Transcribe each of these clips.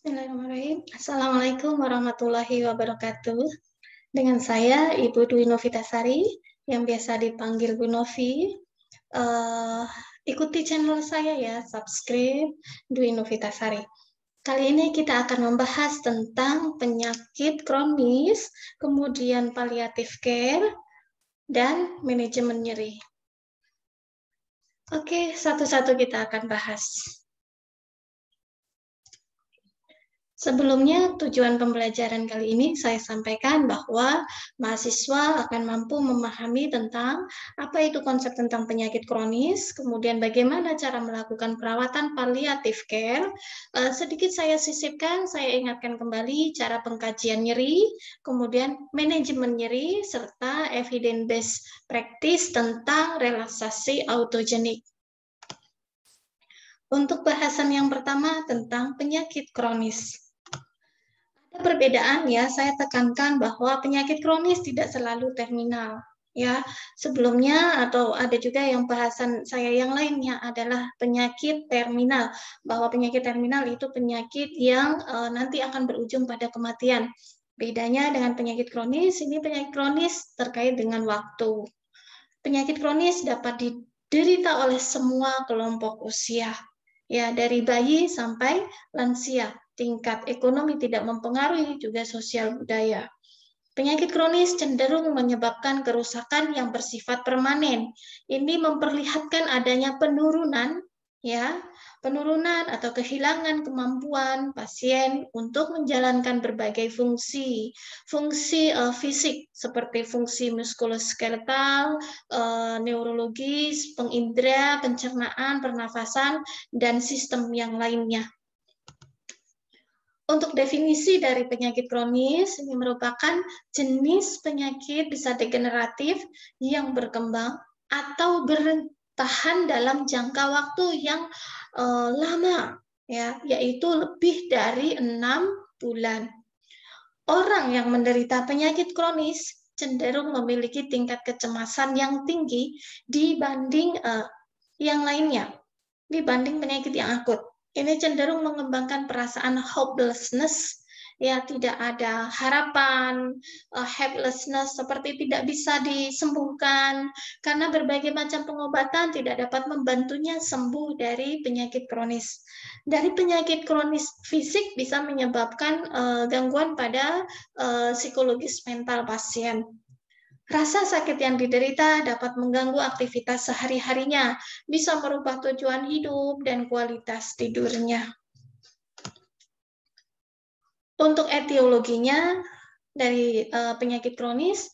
Bismillahirrahmanirrahim. Assalamualaikum warahmatullahi wabarakatuh. Dengan saya Ibu Dwi Novitasari yang biasa dipanggil Bu Novi. Ikuti channel saya ya, subscribe Dwi Novitasari. Kali ini kita akan membahas tentang penyakit kronis, kemudian palliative care, dan manajemen nyeri. Oke, satu-satu kita akan bahas. Sebelumnya, tujuan pembelajaran kali ini saya sampaikan bahwa mahasiswa akan mampu memahami tentang apa itu konsep tentang penyakit kronis, kemudian bagaimana cara melakukan perawatan palliative care. Sedikit saya sisipkan, saya ingatkan kembali cara pengkajian nyeri, kemudian manajemen nyeri, serta evidence-based practice tentang relaksasi autogenik. Untuk bahasan yang pertama tentang penyakit kronis. Ada perbedaan ya, saya tekankan bahwa penyakit kronis tidak selalu terminal. Ya, sebelumnya atau ada juga yang bahasan saya yang lainnya adalah penyakit terminal, bahwa penyakit terminal itu penyakit yang nanti akan berujung pada kematian. Bedanya dengan penyakit kronis, ini penyakit kronis terkait dengan waktu. Penyakit kronis dapat diderita oleh semua kelompok usia, ya dari bayi sampai lansia. Tingkat ekonomi tidak mempengaruhi juga sosial budaya. Penyakit kronis cenderung menyebabkan kerusakan yang bersifat permanen. Ini memperlihatkan adanya penurunan, ya, penurunan atau kehilangan kemampuan pasien untuk menjalankan berbagai fungsi fisik seperti fungsi muskuloskeletal, neurologis, pengindera, pencernaan, pernafasan, dan sistem yang lainnya. Untuk definisi dari penyakit kronis, ini merupakan jenis penyakit bisa degeneratif yang berkembang atau bertahan dalam jangka waktu yang lama, ya, yaitu lebih dari 6 bulan. Orang yang menderita penyakit kronis cenderung memiliki tingkat kecemasan yang tinggi dibanding yang lainnya, dibanding penyakit yang akut. Ini cenderung mengembangkan perasaan hopelessness, ya tidak ada harapan, helplessness seperti tidak bisa disembuhkan karena berbagai macam pengobatan tidak dapat membantunya sembuh dari penyakit kronis. Dari penyakit kronis fisik bisa menyebabkan gangguan pada psikologis mental pasien. Rasa sakit yang diderita dapat mengganggu aktivitas sehari-harinya, bisa merubah tujuan hidup dan kualitas tidurnya. Untuk etiologinya, dari penyakit kronis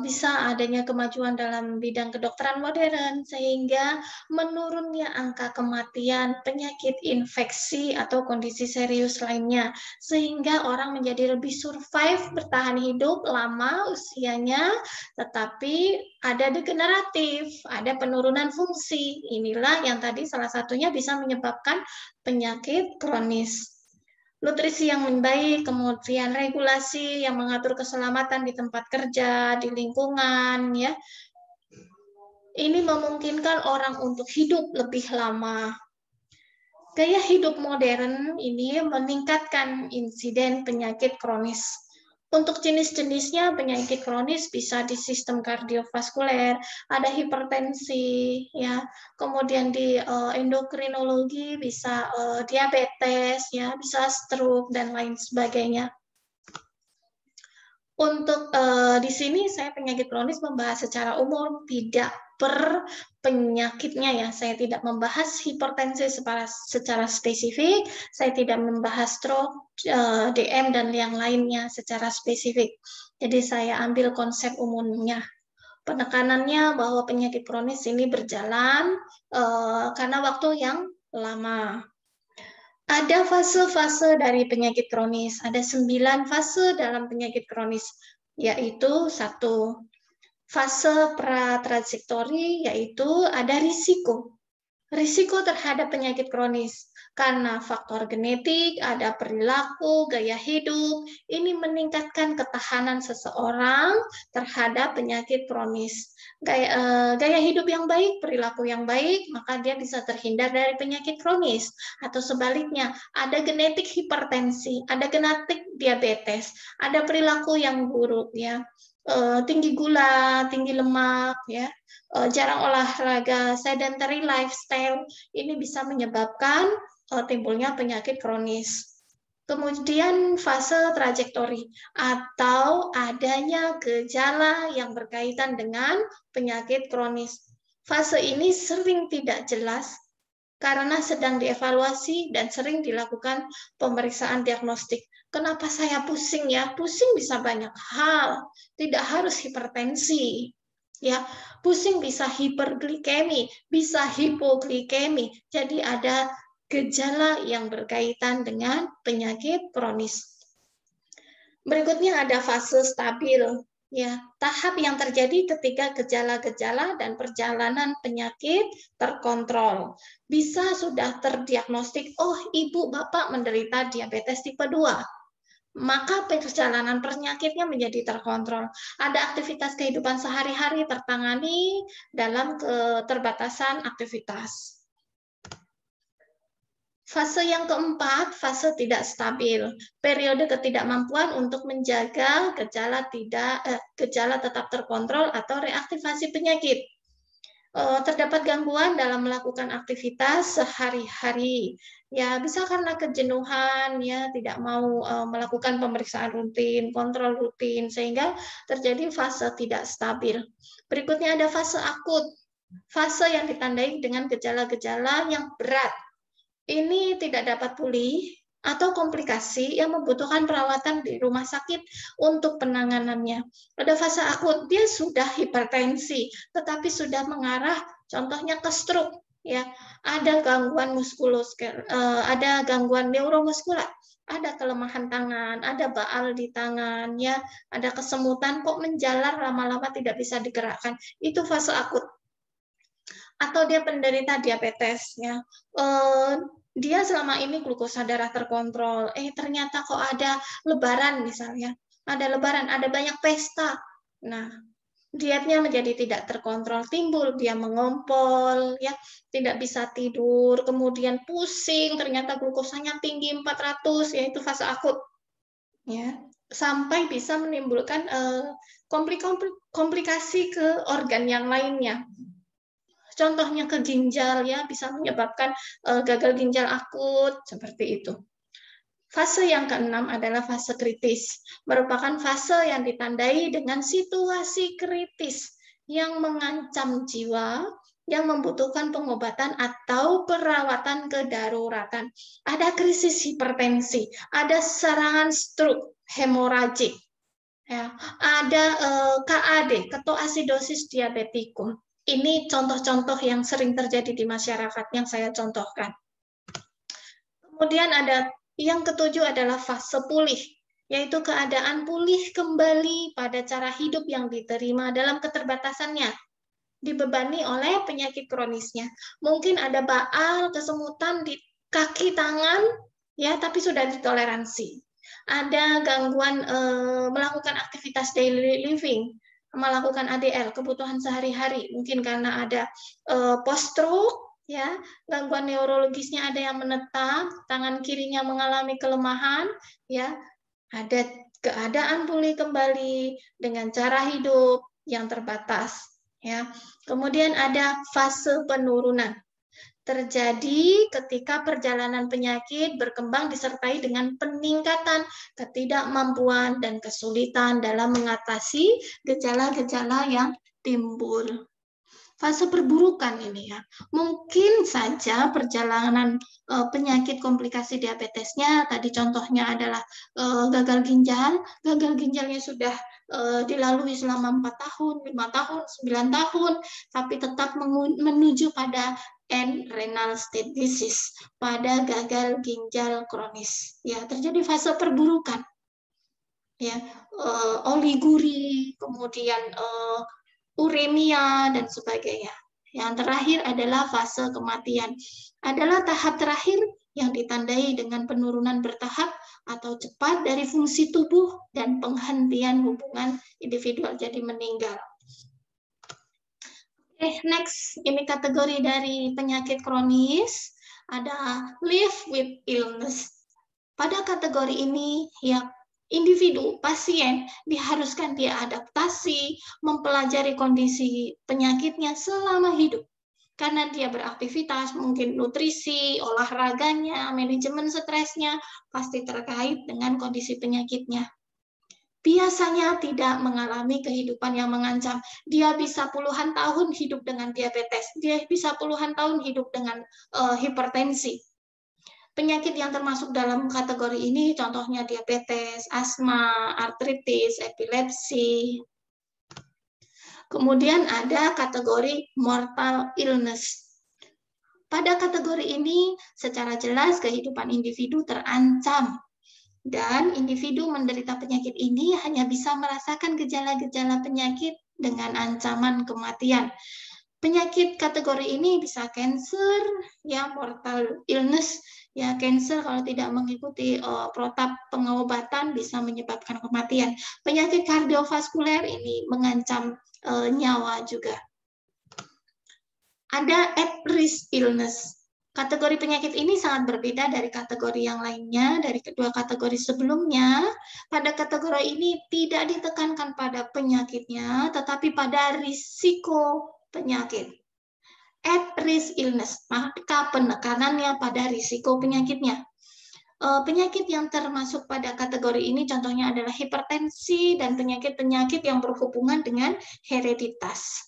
bisa adanya kemajuan dalam bidang kedokteran modern sehingga menurunnya angka kematian, penyakit infeksi atau kondisi serius lainnya sehingga orang menjadi lebih survive, bertahan hidup lama usianya, tetapi ada degeneratif, ada penurunan fungsi. Inilah yang tadi salah satunya bisa menyebabkan penyakit kronis. Nutrisi yang baik, kemudian regulasi yang mengatur keselamatan di tempat kerja, di lingkungan, ya. Ini memungkinkan orang untuk hidup lebih lama. Gaya hidup modern ini meningkatkan insiden penyakit kronis. Untuk jenis-jenisnya, penyakit kronis bisa di sistem kardiovaskuler, ada hipertensi, ya. Kemudian di endokrinologi bisa diabetes, ya, bisa stroke dan lain sebagainya. Untuk di sini saya penyakit kronis membahas secara umum, tidak per penyakitnya ya. Saya tidak membahas hipertensi secara spesifik, saya tidak membahas stroke, DM dan yang lainnya secara spesifik. Jadi saya ambil konsep umumnya. Penekanannya bahwa penyakit kronis ini berjalan karena waktu yang lama. Ada fase-fase dari penyakit kronis, ada 9 fase dalam penyakit kronis, yaitu 1. Fase pra-transitori, yaitu ada risiko. Risiko terhadap penyakit kronis karena faktor genetik, ada perilaku, gaya hidup, ini meningkatkan ketahanan seseorang terhadap penyakit kronis. Gaya hidup yang baik, perilaku yang baik, maka dia bisa terhindar dari penyakit kronis. Atau sebaliknya, ada genetik hipertensi, ada genetik diabetes, ada perilaku yang buruk, ya, tinggi gula, tinggi lemak, ya, jarang olahraga, sedentary lifestyle, ini bisa menyebabkan timbulnya penyakit kronis. Kemudian fase trajektori atau adanya gejala yang berkaitan dengan penyakit kronis. Fase ini sering tidak jelas karena sedang dievaluasi dan sering dilakukan pemeriksaan diagnostik. Kenapa saya pusing ya? Pusing bisa banyak hal, tidak harus hipertensi. Ya, pusing bisa hiperglikemi, bisa hipoglikemi. Jadi ada gejala yang berkaitan dengan penyakit kronis. Berikutnya ada fase stabil. Ya, tahap yang terjadi ketika gejala-gejala dan perjalanan penyakit terkontrol. Bisa sudah terdiagnostik, oh ibu bapak menderita diabetes tipe 2. Maka perjalanan penyakitnya menjadi terkontrol. Ada aktivitas kehidupan sehari-hari tertangani dalam keterbatasan aktivitas. Fase yang keempat, fase tidak stabil. Periode ketidakmampuan untuk menjaga gejala tetap terkontrol atau reaktivasi penyakit. Terdapat gangguan dalam melakukan aktivitas sehari-hari. Ya, bisa karena kejenuhan, ya, tidak mau melakukan pemeriksaan rutin, kontrol rutin, sehingga terjadi fase tidak stabil. Berikutnya ada fase akut. Fase yang ditandai dengan gejala-gejala yang berat. Ini tidak dapat pulih atau komplikasi yang membutuhkan perawatan di rumah sakit untuk penanganannya. Pada fase akut, dia sudah hipertensi, tetapi sudah mengarah contohnya ke stroke. Ya, ada gangguan ada gangguan neuromuskular, ada kelemahan tangan, ada baal di tangan, ya, ada kesemutan, kok menjalar lama-lama tidak bisa digerakkan. Itu fase akut. Atau dia penderita diabetes, ya, dia selama ini glukosa darah terkontrol, ternyata kok ada lebaran misalnya, ada banyak pesta, nah dietnya menjadi tidak terkontrol, timbul dia mengompol, ya, tidak bisa tidur, kemudian pusing, ternyata glukosanya tinggi 400, yaitu fase akut, ya, sampai bisa menimbulkan komplikasi ke organ yang lainnya. Contohnya ke ginjal, ya, bisa menyebabkan gagal ginjal akut, seperti itu. Fase yang keenam adalah fase kritis, merupakan fase yang ditandai dengan situasi kritis yang mengancam jiwa, yang membutuhkan pengobatan atau perawatan kedaruratan. Ada krisis hipertensi, ada serangan stroke, hemoragik, ya, ada KAD, ketoasidosis diabetikum. Ini contoh-contoh yang sering terjadi di masyarakat yang saya contohkan. Kemudian ada yang ketujuh adalah fase pulih, yaitu keadaan pulih kembali pada cara hidup yang diterima dalam keterbatasannya, dibebani oleh penyakit kronisnya. Mungkin ada baal, kesemutan di kaki, tangan, ya, tapi sudah ditoleransi. Ada gangguan melakukan aktivitas daily living, melakukan ADL, kebutuhan sehari-hari, mungkin karena ada post-stroke, ya, gangguan neurologisnya ada yang menetap, tangan kirinya mengalami kelemahan, ya, ada keadaan pulih kembali dengan cara hidup yang terbatas, ya. Kemudian ada fase penurunan. Terjadi ketika perjalanan penyakit berkembang disertai dengan peningkatan ketidakmampuan dan kesulitan dalam mengatasi gejala-gejala yang timbul. Fase perburukan ini, ya, mungkin saja perjalanan penyakit komplikasi diabetesnya, tadi contohnya adalah gagal ginjalnya sudah dilalui selama 4 tahun, 5 tahun, 9 tahun, tapi tetap menuju pada end renal state disease, pada gagal ginjal kronis. Ya, terjadi fase perburukan. Ya, oliguri, kemudian uremia dan sebagainya. Yang terakhir adalah fase kematian. Adalah tahap terakhir yang ditandai dengan penurunan bertahap atau cepat dari fungsi tubuh dan penghentian hubungan individual, jadi meninggal. Next, ini kategori dari penyakit kronis, ada live with illness. Pada kategori ini, ya individu, pasien, diharuskan dia adaptasi, mempelajari kondisi penyakitnya selama hidup. Karena dia beraktivitas, mungkin nutrisi, olahraganya, manajemen stresnya, pasti terkait dengan kondisi penyakitnya. Biasanya tidak mengalami kehidupan yang mengancam. Dia bisa puluhan tahun hidup dengan diabetes, dia bisa puluhan tahun hidup dengan hipertensi. Penyakit yang termasuk dalam kategori ini contohnya diabetes, asma, artritis, epilepsi. Kemudian ada kategori mortal illness. Pada kategori ini secara jelas kehidupan individu terancam. Dan individu menderita penyakit ini hanya bisa merasakan gejala-gejala penyakit dengan ancaman kematian. Penyakit kategori ini bisa cancer, ya mortal illness, ya cancer kalau tidak mengikuti protap pengobatan bisa menyebabkan kematian. Penyakit kardiovaskuler ini mengancam nyawa juga. Ada at-risk illness. Kategori penyakit ini sangat berbeda dari kategori yang lainnya, dari kedua kategori sebelumnya. Pada kategori ini tidak ditekankan pada penyakitnya, tetapi pada risiko penyakit. At-risk illness, maka penekanannya pada risiko penyakitnya. Penyakit yang termasuk pada kategori ini contohnya adalah hipertensi dan penyakit-penyakit yang berhubungan dengan hereditas.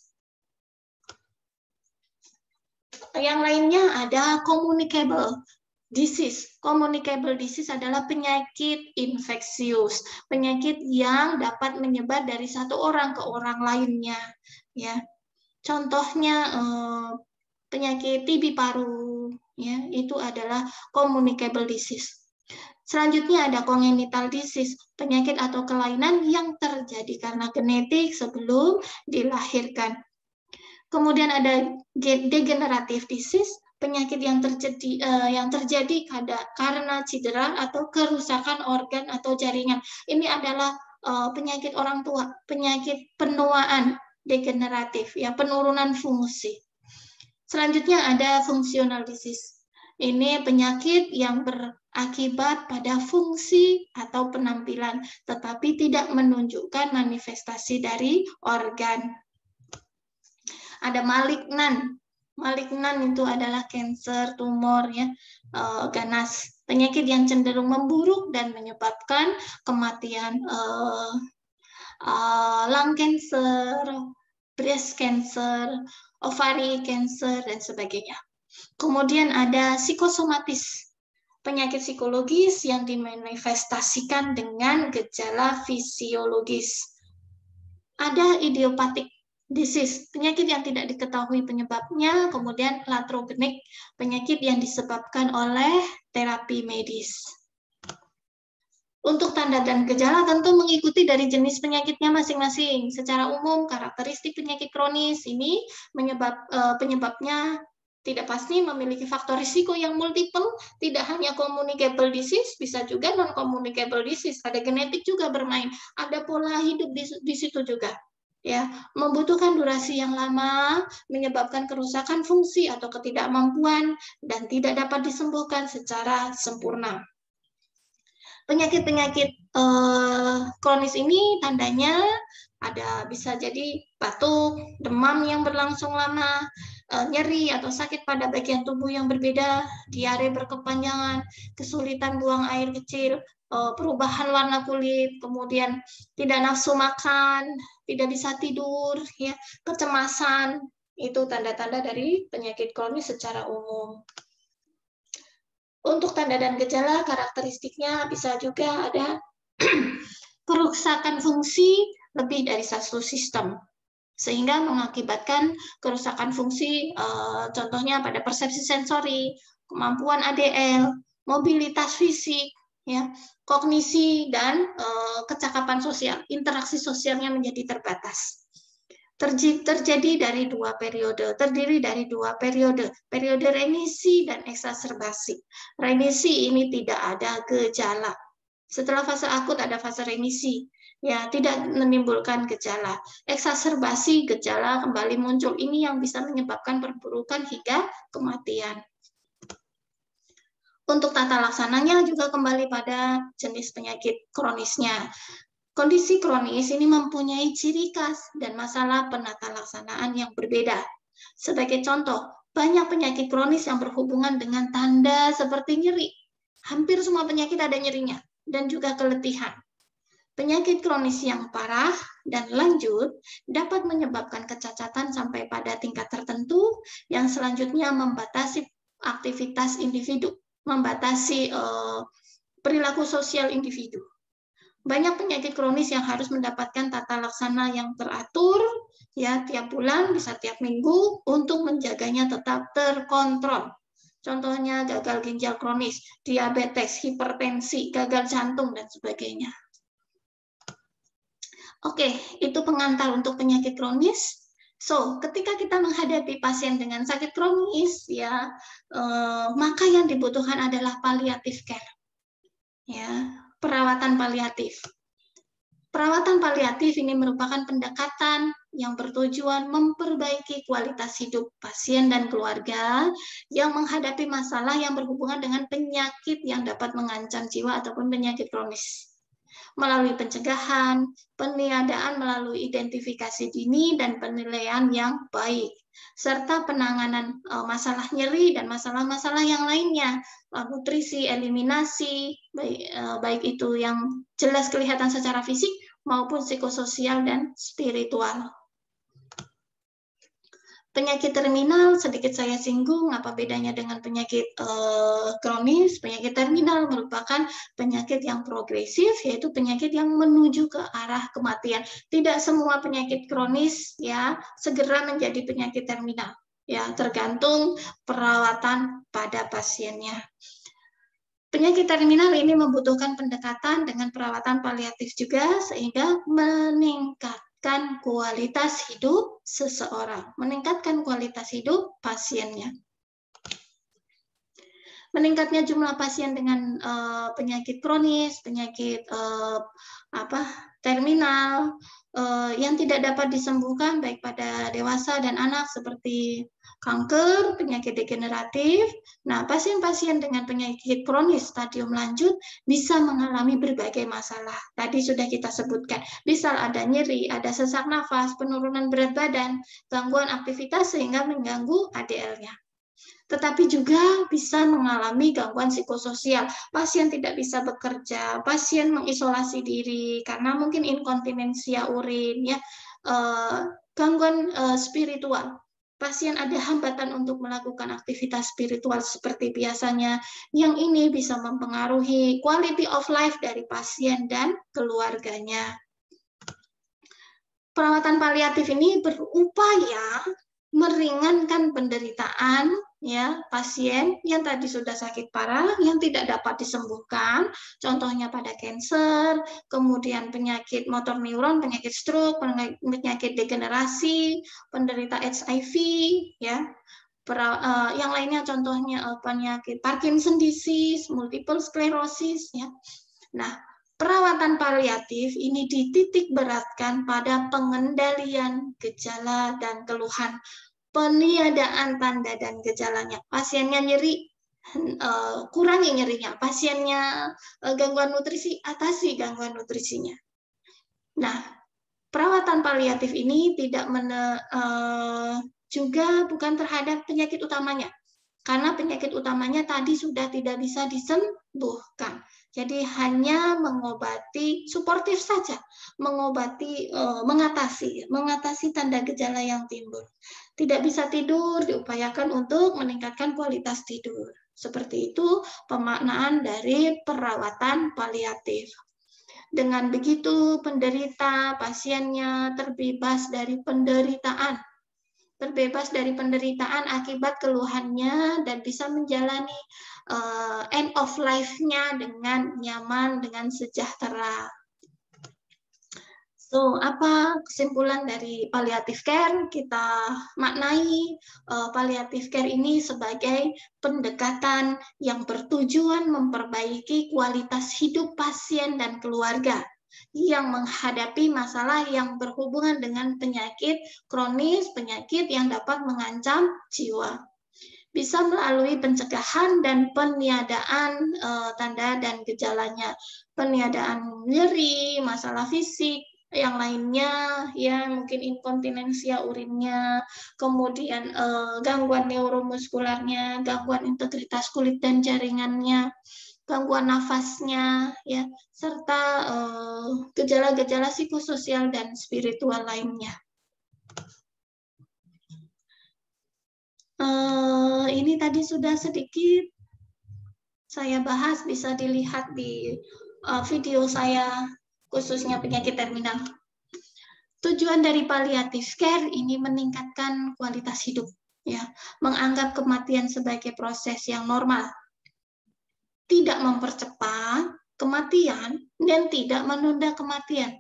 Yang lainnya ada communicable disease. Communicable disease adalah penyakit infeksius, penyakit yang dapat menyebar dari satu orang ke orang lainnya. Ya, contohnya penyakit TB paru, ya itu adalah communicable disease. Selanjutnya ada congenital disease, penyakit atau kelainan yang terjadi karena genetik sebelum dilahirkan. Kemudian ada degenerative disease, penyakit yang terjadi karena cedera atau kerusakan organ atau jaringan. Ini adalah penyakit orang tua, penyakit penuaan degeneratif, ya penurunan fungsi. Selanjutnya ada functional disease. Ini penyakit yang berakibat pada fungsi atau penampilan, tetapi tidak menunjukkan manifestasi dari organ. Ada malignan. Malignan itu adalah kanker, tumor, ya, ganas. Penyakit yang cenderung memburuk dan menyebabkan kematian, lung cancer, breast cancer, ovary cancer, dan sebagainya. Kemudian ada psikosomatis, penyakit psikologis yang dimanifestasikan dengan gejala fisiologis. Ada idiopatik disease, penyakit yang tidak diketahui penyebabnya. Kemudian iatrogenik, penyakit yang disebabkan oleh terapi medis. Untuk tanda dan gejala tentu mengikuti dari jenis penyakitnya masing-masing. Secara umum, karakteristik penyakit kronis ini penyebabnya tidak pasti, memiliki faktor risiko yang multiple, tidak hanya communicable disease, bisa juga non-communicable disease, ada genetik juga bermain, ada pola hidup di situ juga. Ya, membutuhkan durasi yang lama, menyebabkan kerusakan fungsi atau ketidakmampuan, dan tidak dapat disembuhkan secara sempurna. Penyakit-penyakit kronis ini tandanya ada bisa jadi batuk, demam yang berlangsung lama, nyeri atau sakit pada bagian tubuh yang berbeda, diare berkepanjangan, kesulitan buang air kecil, perubahan warna kulit, kemudian tidak nafsu makan, tidak bisa tidur, ya, kecemasan. Itu tanda-tanda dari penyakit kronis secara umum. Untuk tanda dan gejala, karakteristiknya bisa juga ada kerusakan fungsi lebih dari satu sistem, sehingga mengakibatkan kerusakan fungsi, contohnya pada persepsi sensori, kemampuan ADL, mobilitas fisik, ya, kognisi, dan kecakapan sosial, interaksi sosialnya menjadi terbatas. terdiri dari dua periode, periode remisi dan eksaserbasi. Remisi ini tidak ada gejala. Setelah fase akut ada fase remisi, ya tidak menimbulkan gejala. Eksaserbasi, gejala kembali muncul, ini yang bisa menyebabkan perburukan hingga kematian. Untuk tata laksananya juga kembali pada jenis penyakit kronisnya. Kondisi kronis ini mempunyai ciri khas dan masalah penata laksanaan yang berbeda. Sebagai contoh, banyak penyakit kronis yang berhubungan dengan tanda seperti nyeri. Hampir semua penyakit ada nyerinya, dan juga keletihan. Penyakit kronis yang parah dan lanjut dapat menyebabkan kecacatan sampai pada tingkat tertentu yang selanjutnya membatasi aktivitas individu, membatasi perilaku sosial individu. Banyak penyakit kronis yang harus mendapatkan tata laksana yang teratur, ya tiap bulan, bisa tiap minggu, untuk menjaganya tetap terkontrol. Contohnya gagal ginjal kronis, diabetes, hipertensi, gagal jantung, dan sebagainya. Oke, itu pengantar untuk penyakit kronis. So, ketika kita menghadapi pasien dengan sakit kronis, ya, maka yang dibutuhkan adalah palliative care, ya, perawatan paliatif. Perawatan paliatif ini merupakan pendekatan yang bertujuan memperbaiki kualitas hidup pasien dan keluarga yang menghadapi masalah yang berhubungan dengan penyakit yang dapat mengancam jiwa ataupun penyakit kronis. Melalui pencegahan, peniadaan melalui identifikasi dini dan penilaian yang baik, serta penanganan masalah nyeri dan masalah-masalah yang lainnya, nutrisi, eliminasi, baik itu yang jelas kelihatan secara fisik maupun psikososial dan spiritual. Penyakit terminal sedikit saya singgung, apa bedanya dengan penyakit kronis. Penyakit terminal merupakan penyakit yang progresif, yaitu penyakit yang menuju ke arah kematian. Tidak semua penyakit kronis ya segera menjadi penyakit terminal, ya tergantung perawatan pada pasiennya. Penyakit terminal ini membutuhkan pendekatan dengan perawatan paliatif juga, sehingga meningkatkan kualitas hidup seseorang, meningkatkan kualitas hidup pasiennya. Meningkatnya jumlah pasien dengan penyakit kronis, penyakit terminal yang tidak dapat disembuhkan baik pada dewasa dan anak seperti kanker, penyakit degeneratif. Nah, pasien-pasien dengan penyakit kronis stadium lanjut bisa mengalami berbagai masalah. Tadi sudah kita sebutkan, bisa ada nyeri, ada sesak nafas, penurunan berat badan, gangguan aktivitas sehingga mengganggu ADL-nya. Tetapi juga bisa mengalami gangguan psikososial. Pasien tidak bisa bekerja, pasien mengisolasi diri karena mungkin inkontinensia urin, ya, gangguan spiritual. Pasien ada hambatan untuk melakukan aktivitas spiritual seperti biasanya. Yang ini bisa mempengaruhi quality of life dari pasien dan keluarganya. Perawatan paliatif ini berupaya meringankan penderitaan ya pasien yang tadi sudah sakit parah yang tidak dapat disembuhkan, contohnya pada kanker, kemudian penyakit motor neuron, penyakit stroke, penyakit degenerasi, penderita HIV, ya. Yang lainnya contohnya penyakit Parkinson disease, multiple sclerosis, ya. Nah, perawatan paliatif ini dititik beratkan pada pengendalian gejala dan keluhan, peniadaan tanda dan gejalanya. Pasiennya nyeri, kurangi nyerinya. Pasiennya gangguan nutrisi, atasi gangguan nutrisinya. Nah, perawatan paliatif ini tidak juga bukan terhadap penyakit utamanya. Karena penyakit utamanya tadi sudah tidak bisa disembuhkan. Jadi hanya mengobati, suportif saja, mengobati, mengatasi tanda gejala yang timbul. Tidak bisa tidur, diupayakan untuk meningkatkan kualitas tidur. Seperti itu pemaknaan dari perawatan paliatif. Dengan begitu penderita, pasiennya terbebas dari penderitaan. Terbebas dari penderitaan akibat keluhannya dan bisa menjalani end of life-nya dengan nyaman, dengan sejahtera. So, apa kesimpulan dari palliative care? Kita maknai palliative care ini sebagai pendekatan yang bertujuan memperbaiki kualitas hidup pasien dan keluarga yang menghadapi masalah yang berhubungan dengan penyakit kronis, penyakit yang dapat mengancam jiwa. Bisa melalui pencegahan dan peniadaan tanda dan gejalanya, peniadaan nyeri, masalah fisik, yang lainnya ya mungkin inkontinensia urinnya, kemudian gangguan neuromuskularnya, gangguan integritas kulit dan jaringannya, gangguan nafasnya ya, serta gejala-gejala psikososial dan spiritual lainnya. Ini tadi sudah sedikit saya bahas, bisa dilihat di video saya khususnya penyakit terminal. Tujuan dari palliative care ini meningkatkan kualitas hidup, ya, menganggap kematian sebagai proses yang normal, tidak mempercepat kematian dan tidak menunda kematian.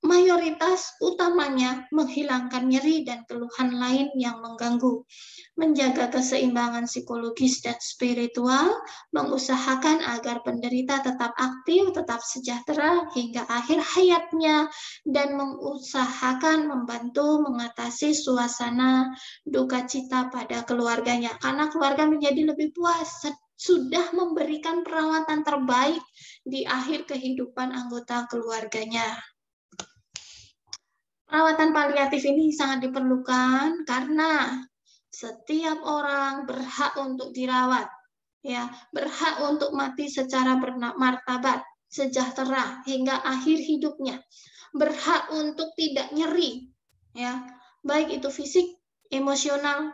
Mayoritas utamanya menghilangkan nyeri dan keluhan lain yang mengganggu, menjaga keseimbangan psikologis dan spiritual, mengusahakan agar penderita tetap aktif, tetap sejahtera hingga akhir hayatnya, dan mengusahakan membantu mengatasi suasana duka cita pada keluarganya, karena keluarga menjadi lebih puas sudah memberikan perawatan terbaik di akhir kehidupan anggota keluarganya. Perawatan paliatif ini sangat diperlukan karena setiap orang berhak untuk dirawat, ya, berhak untuk mati secara bermartabat, sejahtera hingga akhir hidupnya, berhak untuk tidak nyeri, ya, baik itu fisik, emosional,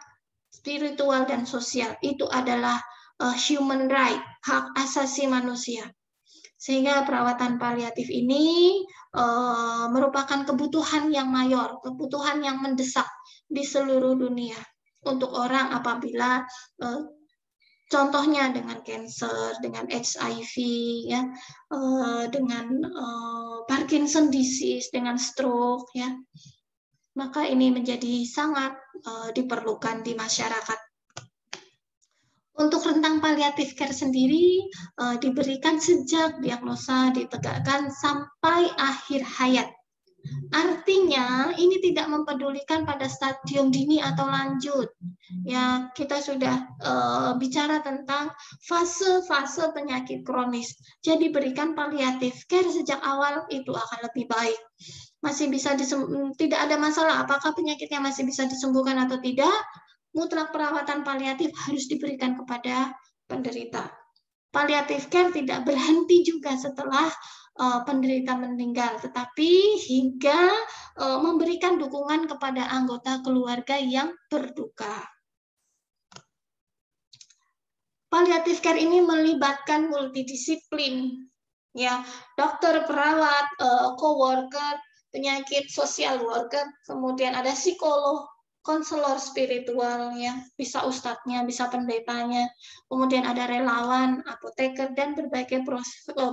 spiritual dan sosial. Itu adalah human right, hak asasi manusia. Sehingga perawatan paliatif ini merupakan kebutuhan yang mayor, kebutuhan yang mendesak di seluruh dunia untuk orang apabila contohnya dengan kanker, dengan HIV, ya, dengan Parkinson disease, dengan stroke, ya, maka ini menjadi sangat diperlukan di masyarakat. Untuk rentang palliative care sendiri diberikan sejak diagnosa ditegakkan sampai akhir hayat. Artinya ini tidak mempedulikan pada stadium dini atau lanjut. Ya, kita sudah bicara tentang fase-fase penyakit kronis. Jadi berikan palliative care sejak awal itu akan lebih baik. Masih bisa tidak ada masalah apakah penyakitnya masih bisa disembuhkan atau tidak. Mutlak perawatan paliatif harus diberikan kepada penderita. Palliative care tidak berhenti juga setelah penderita meninggal, tetapi hingga memberikan dukungan kepada anggota keluarga yang berduka. Palliative care ini melibatkan multidisiplin, ya, dokter, perawat, coworker, penyakit social worker, kemudian ada psikolog, konselor spiritual, ya, bisa ustadznya, bisa pendetanya, kemudian ada relawan, apoteker, dan berbagai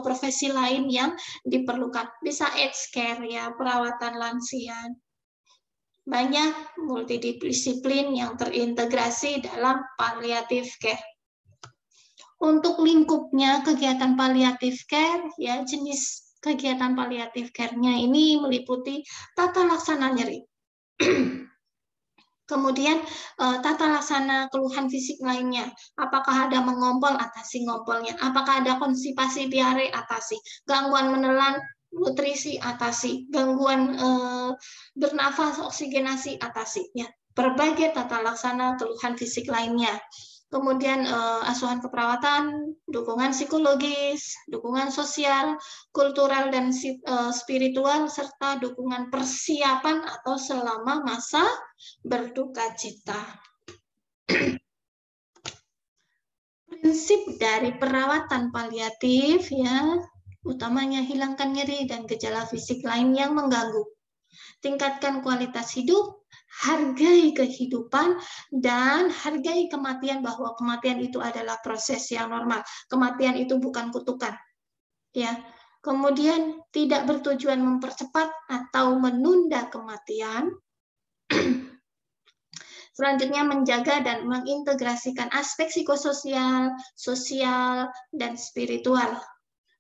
profesi lain yang diperlukan. Bisa aged care, ya, perawatan lansia. Banyak multidisiplin yang terintegrasi dalam palliative care. Untuk lingkupnya kegiatan palliative care, ya, jenis kegiatan palliative care-nya ini meliputi tata laksana nyeri. Kemudian tata laksana keluhan fisik lainnya. Apakah ada mengompol, atasi ngompolnya. Apakah ada konstipasi, diare, atasi. Gangguan menelan, nutrisi, atasi. Gangguan bernafas, oksigenasi, atasi. Ya. Berbagai tata laksana keluhan fisik lainnya. Kemudian asuhan keperawatan, dukungan psikologis, dukungan sosial, kultural dan spiritual, serta dukungan persiapan atau selama masa berduka cita. Prinsip dari perawatan paliatif, ya, utamanya hilangkan nyeri dan gejala fisik lain yang mengganggu. Tingkatkan kualitas hidup, hargai kehidupan, dan hargai kematian, bahwa kematian itu adalah proses yang normal. Kematian itu bukan kutukan. Ya, Kemudian tidak bertujuan mempercepat atau menunda kematian. Selanjutnya menjaga dan mengintegrasikan aspek psikososial, sosial, dan spiritual.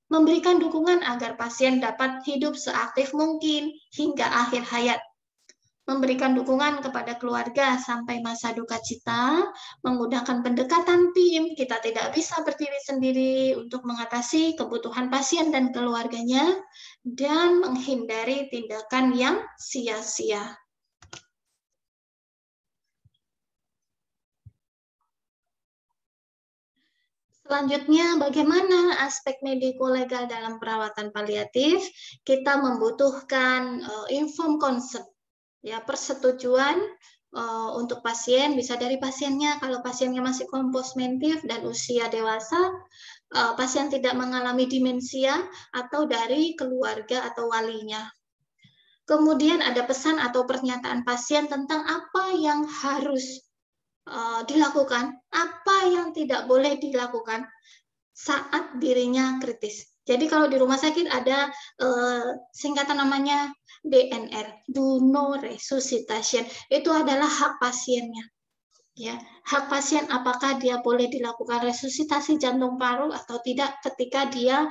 Memberikan dukungan agar pasien dapat hidup seaktif mungkin hingga akhir hayat. Memberikan dukungan kepada keluarga sampai masa duka cita, menggunakan pendekatan tim, kita tidak bisa berdiri sendiri untuk mengatasi kebutuhan pasien dan keluarganya, dan menghindari tindakan yang sia-sia. Selanjutnya, bagaimana aspek mediko-legal dalam perawatan paliatif? Kita membutuhkan informed consent, ya, persetujuan untuk pasien, bisa dari pasiennya. Kalau pasiennya masih komposmentif dan usia dewasa, pasien tidak mengalami demensia, atau dari keluarga atau walinya. Kemudian ada pesan atau pernyataan pasien tentang apa yang harus dilakukan, apa yang tidak boleh dilakukan saat dirinya kritis. Jadi kalau di rumah sakit ada singkatan namanya DNR, do no resuscitation. Itu adalah hak pasiennya. Ya, hak pasien apakah dia boleh dilakukan resusitasi jantung paru atau tidak ketika dia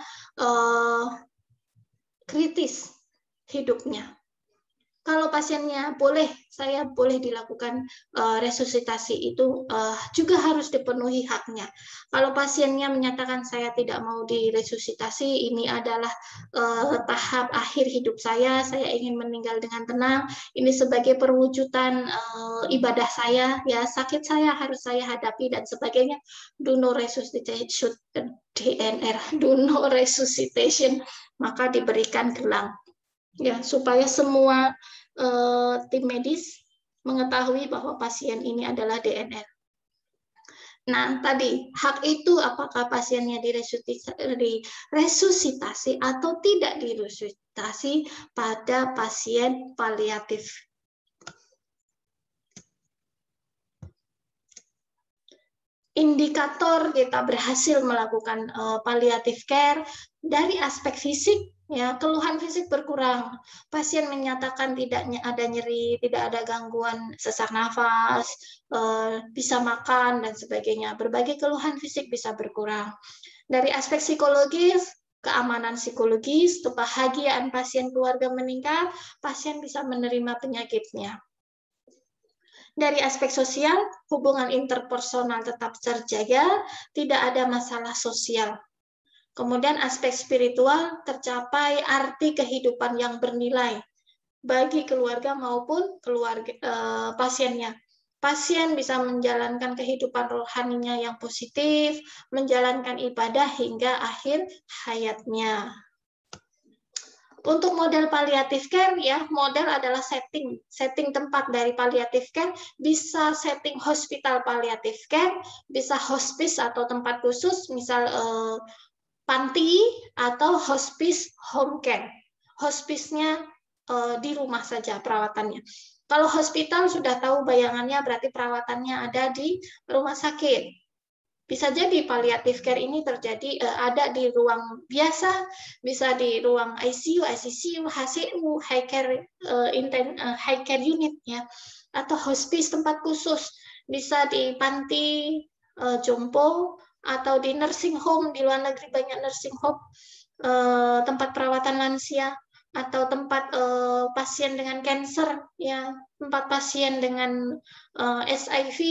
kritis hidupnya. Kalau pasiennya boleh, saya boleh dilakukan resusitasi, itu juga harus dipenuhi haknya. Kalau pasiennya menyatakan saya tidak mau diresusitasi, ini adalah tahap akhir hidup saya ingin meninggal dengan tenang, ini sebagai perwujudan ibadah saya, ya sakit saya harus saya hadapi dan sebagainya. Do no resuscitation, DNR, do no resuscitation, maka diberikan gelang. Ya, supaya semua tim medis mengetahui bahwa pasien ini adalah DNR. Nah, tadi hak itu apakah pasiennya diresusitasi atau tidak diresusitasi pada pasien paliatif. Indikator kita berhasil melakukan palliative care dari aspek fisik. Ya, keluhan fisik berkurang. Pasien menyatakan tidak ada nyeri, tidak ada gangguan sesak nafas, bisa makan dan sebagainya. Berbagai keluhan fisik bisa berkurang. Dari aspek psikologis, keamanan psikologis, kebahagiaan pasien keluarga meningkat, pasien bisa menerima penyakitnya. Dari aspek sosial, hubungan interpersonal tetap terjaga, tidak ada masalah sosial. Kemudian aspek spiritual, tercapai arti kehidupan yang bernilai bagi keluarga maupun keluarga pasiennya. Pasien bisa menjalankan kehidupan rohaninya yang positif, menjalankan ibadah hingga akhir hayatnya. Untuk model palliative care, ya, model adalah setting tempat dari palliative care, bisa setting hospital palliative care, bisa hospice atau tempat khusus, misal panti atau hospice home care. Hospice-nya di rumah saja perawatannya. Kalau hospital sudah tahu bayangannya berarti perawatannya ada di rumah sakit. Bisa jadi palliative care ini terjadi ada di ruang biasa, bisa di ruang ICU, ICCU, HCU, high care unit, ya, atau hospice tempat khusus, bisa di panti jompo atau di nursing home. Di luar negeri banyak nursing home, tempat perawatan lansia, atau tempat pasien dengan kanker, ya, tempat pasien dengan HIV,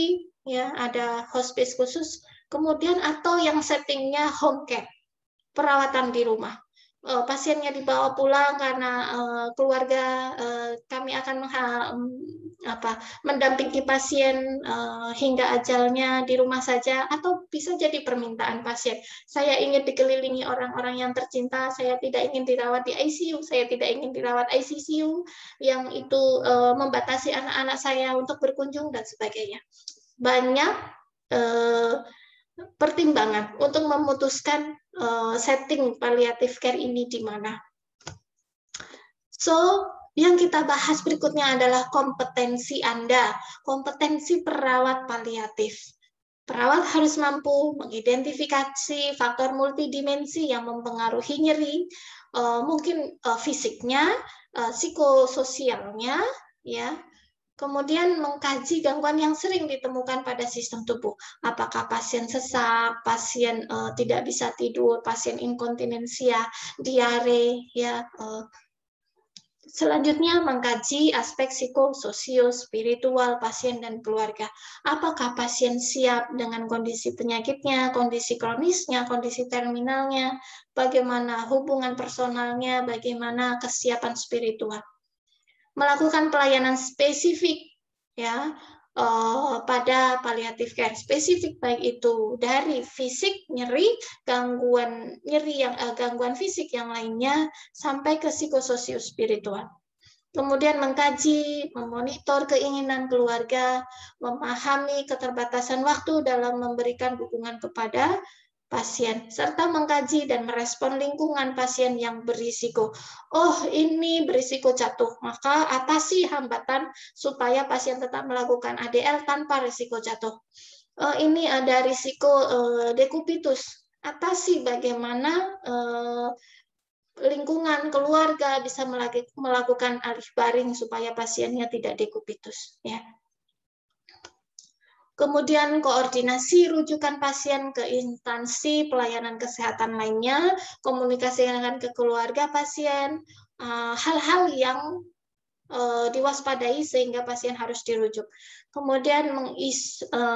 ya, ada hospice khusus. Kemudian atau yang settingnya home care, perawatan di rumah. Pasiennya dibawa pulang karena keluarga kami akan mendampingi pasien hingga ajalnya di rumah saja, atau bisa jadi permintaan pasien. Saya ingin dikelilingi orang-orang yang tercinta, saya tidak ingin dirawat di ICU, saya tidak ingin dirawat ICCU, yang itu membatasi anak-anak saya untuk berkunjung dan sebagainya. Banyak pertimbangan untuk memutuskan setting palliative care ini di mana. So, yang kita bahas berikutnya adalah kompetensi Anda, kompetensi perawat paliatif. Perawat harus mampu mengidentifikasi faktor multidimensi yang mempengaruhi nyeri, mungkin fisiknya, psikososialnya, ya. Kemudian mengkaji gangguan yang sering ditemukan pada sistem tubuh. Apakah pasien sesak, pasien tidak bisa tidur, pasien inkontinensia, diare, ya. Selanjutnya mengkaji aspek psikososio spiritual pasien dan keluarga. Apakah pasien siap dengan kondisi penyakitnya, kondisi kronisnya, kondisi terminalnya, bagaimana hubungan personalnya, bagaimana kesiapan spiritual. Melakukan pelayanan spesifik ya pada palliative care spesifik, baik itu dari fisik nyeri, gangguan nyeri yang gangguan fisik yang lainnya sampai ke psikososio spiritual. Kemudian mengkaji, memonitor keinginan keluarga, memahami keterbatasan waktu dalam memberikan dukungan kepada pasien, serta mengkaji dan merespon lingkungan pasien yang berisiko. Oh, ini berisiko jatuh, maka atasi hambatan supaya pasien tetap melakukan ADL tanpa risiko jatuh. Ini ada risiko dekubitus, atasi bagaimana lingkungan keluarga bisa melakukan alih baring supaya pasiennya tidak dekubitus, ya. Kemudian koordinasi rujukan pasien ke instansi pelayanan kesehatan lainnya, komunikasikan ke keluarga pasien, hal-hal yang diwaspadai sehingga pasien harus dirujuk. Kemudian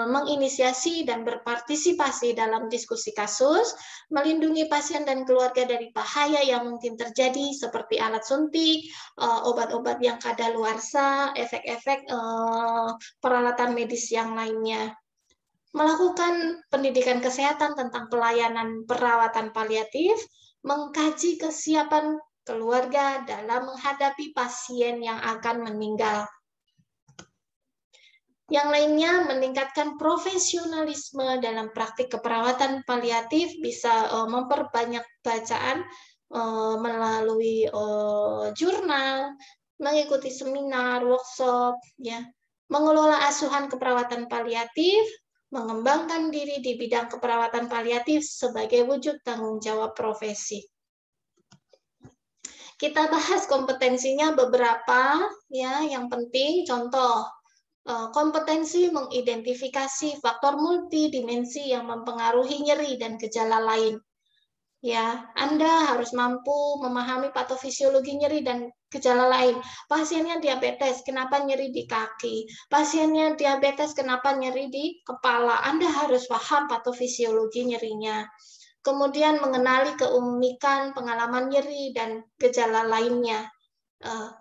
menginisiasi dan berpartisipasi dalam diskusi kasus, melindungi pasien dan keluarga dari bahaya yang mungkin terjadi seperti alat suntik, obat-obat yang kadaluarsa, efek-efek peralatan medis yang lainnya. Melakukan pendidikan kesehatan tentang pelayanan perawatan paliatif, mengkaji kesiapan keluarga dalam menghadapi pasien yang akan meninggal. Yang lainnya, meningkatkan profesionalisme dalam praktik keperawatan paliatif, bisa memperbanyak bacaan melalui jurnal, mengikuti seminar, workshop, ya, mengelola asuhan keperawatan paliatif, mengembangkan diri di bidang keperawatan paliatif sebagai wujud tanggung jawab profesi. Kita bahas kompetensinya beberapa, ya, yang penting. Contoh, kompetensi mengidentifikasi faktor multidimensi yang mempengaruhi nyeri dan gejala lain. Ya, Anda harus mampu memahami patofisiologi nyeri dan gejala lain. Pasiennya diabetes, kenapa nyeri di kaki? Pasiennya diabetes, kenapa nyeri di kepala? Anda harus paham patofisiologi nyerinya. Kemudian mengenali keunikan pengalaman nyeri dan gejala lainnya.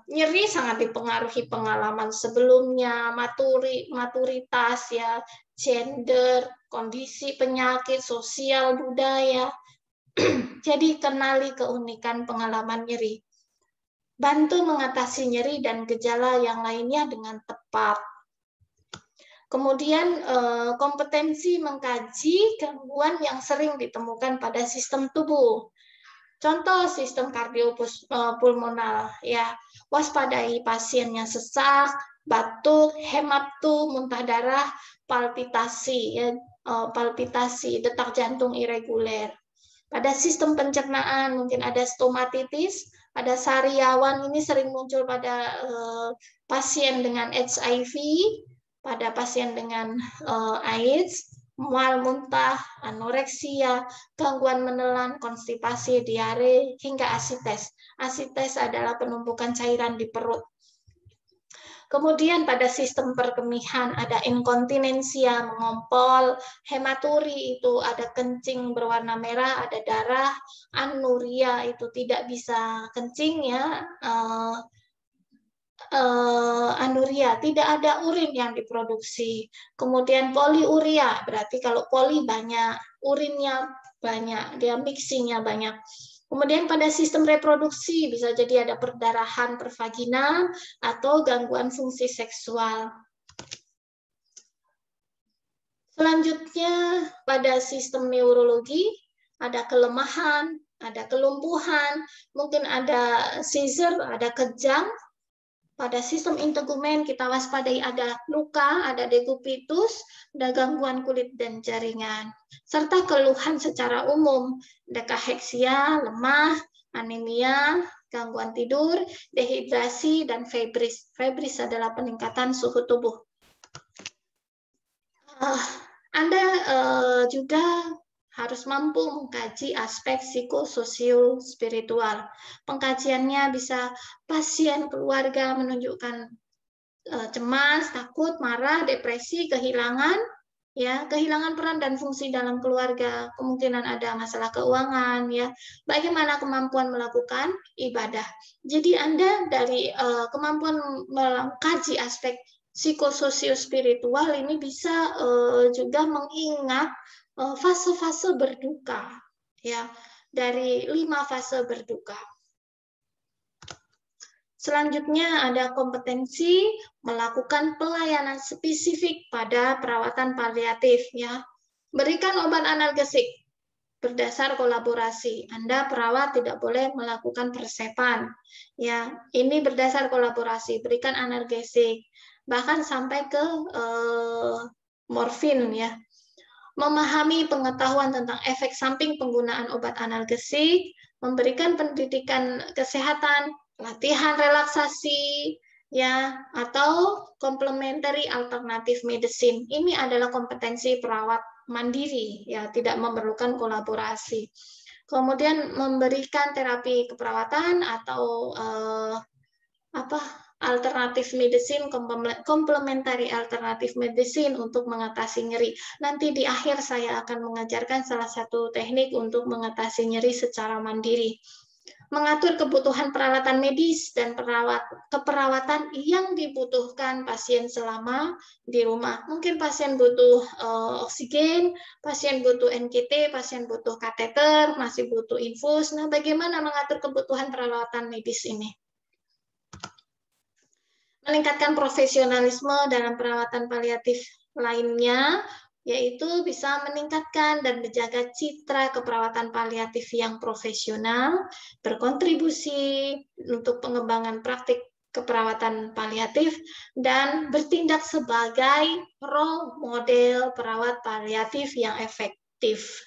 Nyeri sangat dipengaruhi pengalaman sebelumnya, maturitas, ya, gender, kondisi penyakit, sosial, budaya. Jadi kenali keunikan pengalaman nyeri. Bantu mengatasi nyeri dan gejala yang lainnya dengan tepat. Kemudian kompetensi mengkaji gangguan yang sering ditemukan pada sistem tubuh. Contoh sistem kardiopulmonal, ya, waspadai pasiennya sesak, batuk, hemaptu, muntah darah, palpitasi, ya, palpitasi, detak jantung irreguler. Pada sistem pencernaan mungkin ada stomatitis, ada sariawan, ini sering muncul pada pasien dengan HIV, pada pasien dengan AIDS, mual muntah, anoreksia, gangguan menelan, konstipasi, diare, hingga asites. Asites adalah penumpukan cairan di perut. Kemudian pada sistem perkemihan ada inkontinensia, mengompol, hematuri itu ada kencing berwarna merah, ada darah, anuria itu tidak bisa kencing, ya, anuria, tidak ada urin yang diproduksi. Kemudian poliuria, berarti kalau poli banyak, urinnya banyak, dia mixingnya banyak. Kemudian pada sistem reproduksi bisa jadi ada perdarahan pervaginal atau gangguan fungsi seksual. Selanjutnya pada sistem neurologi ada kelemahan, ada kelumpuhan, mungkin ada seizure, ada kejang. Pada sistem integumen kita waspadai ada luka, ada dekubitus, ada gangguan kulit dan jaringan. Serta keluhan secara umum, ada kaheksia, lemah, anemia, gangguan tidur, dehidrasi, dan febris. Febris adalah peningkatan suhu tubuh. Anda juga harus mampu mengkaji aspek psikososial spiritual. Pengkajiannya bisa pasien keluarga menunjukkan cemas, takut, marah, depresi, kehilangan peran dan fungsi dalam keluarga, kemungkinan ada masalah keuangan, ya. Bagaimana kemampuan melakukan ibadah. Jadi Anda dari kemampuan mengkaji aspek psikososio spiritual ini bisa juga mengingat fase-fase berduka, ya, dari 5 fase berduka. Selanjutnya ada kompetensi melakukan pelayanan spesifik pada perawatan paliatif, ya. Berikan obat analgesik berdasar kolaborasi. Anda perawat tidak boleh melakukan persepan, ya. Ini berdasar kolaborasi. Berikan analgesik, bahkan sampai ke morfin, ya. Memahami pengetahuan tentang efek samping penggunaan obat analgesik, memberikan pendidikan kesehatan, latihan relaksasi, ya, atau complementary alternative medicine. Ini adalah kompetensi perawat mandiri, ya, tidak memerlukan kolaborasi. Kemudian memberikan terapi keperawatan atau alternatif medicine, complementary alternatif medicine untuk mengatasi nyeri. Nanti di akhir saya akan mengajarkan salah satu teknik untuk mengatasi nyeri secara mandiri. Mengatur kebutuhan peralatan medis dan keperawatan yang dibutuhkan pasien selama di rumah. Mungkin pasien butuh oksigen, pasien butuh NKT, pasien butuh kateter, masih butuh infus. Nah, bagaimana mengatur kebutuhan peralatan medis ini? Meningkatkan profesionalisme dalam perawatan paliatif lainnya, yaitu bisa meningkatkan dan menjaga citra keperawatan paliatif yang profesional, berkontribusi untuk pengembangan praktik keperawatan paliatif, dan bertindak sebagai role model perawat paliatif yang efektif.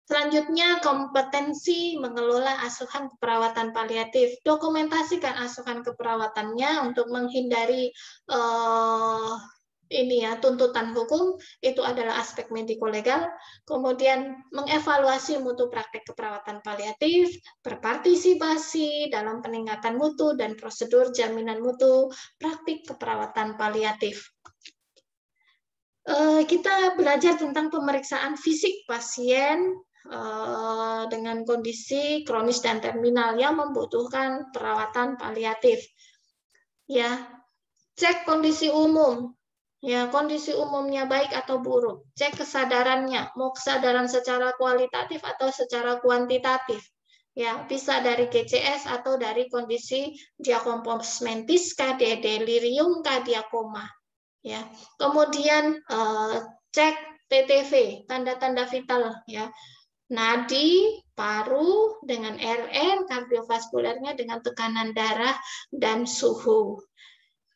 Selanjutnya, kompetensi mengelola asuhan keperawatan paliatif. Dokumentasikan asuhan keperawatannya untuk menghindari tuntutan hukum. Itu adalah aspek mediko-legal. Kemudian, mengevaluasi mutu praktek keperawatan paliatif, berpartisipasi dalam peningkatan mutu dan prosedur jaminan mutu praktik keperawatan paliatif. Kita belajar tentang pemeriksaan fisik pasien dengan kondisi kronis dan terminal yang membutuhkan perawatan paliatif. Ya, cek kondisi umum. Ya, kondisi umumnya baik atau buruk. Cek kesadarannya, mau kesadaran secara kualitatif atau secara kuantitatif. Ya, bisa dari GCS atau dari kondisi diakomposmentis, delirium, dia koma. Ya, kemudian cek TTV, tanda-tanda vital, ya. Nadi, paru dengan RR, kardiovaskulernya dengan tekanan darah dan suhu.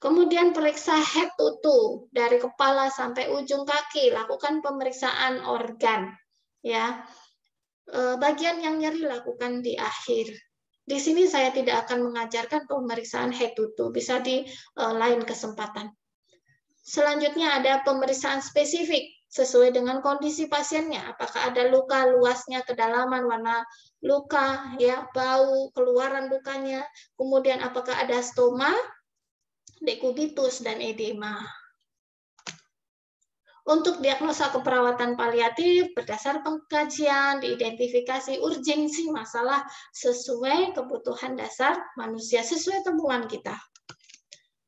Kemudian periksa head to toe, dari kepala sampai ujung kaki, lakukan pemeriksaan organ, ya. Bagian yang nyeri lakukan di akhir. Di sini saya tidak akan mengajarkan pemeriksaan head to toe, bisa di lain kesempatan. Selanjutnya ada pemeriksaan spesifik sesuai dengan kondisi pasiennya. Apakah ada luka, luasnya, kedalaman, warna luka, ya, bau, keluaran lukanya. Kemudian apakah ada stoma, dekubitus, dan edema. Untuk diagnosa keperawatan paliatif, berdasar pengkajian, diidentifikasi urgensi masalah sesuai kebutuhan dasar manusia, sesuai temuan kita.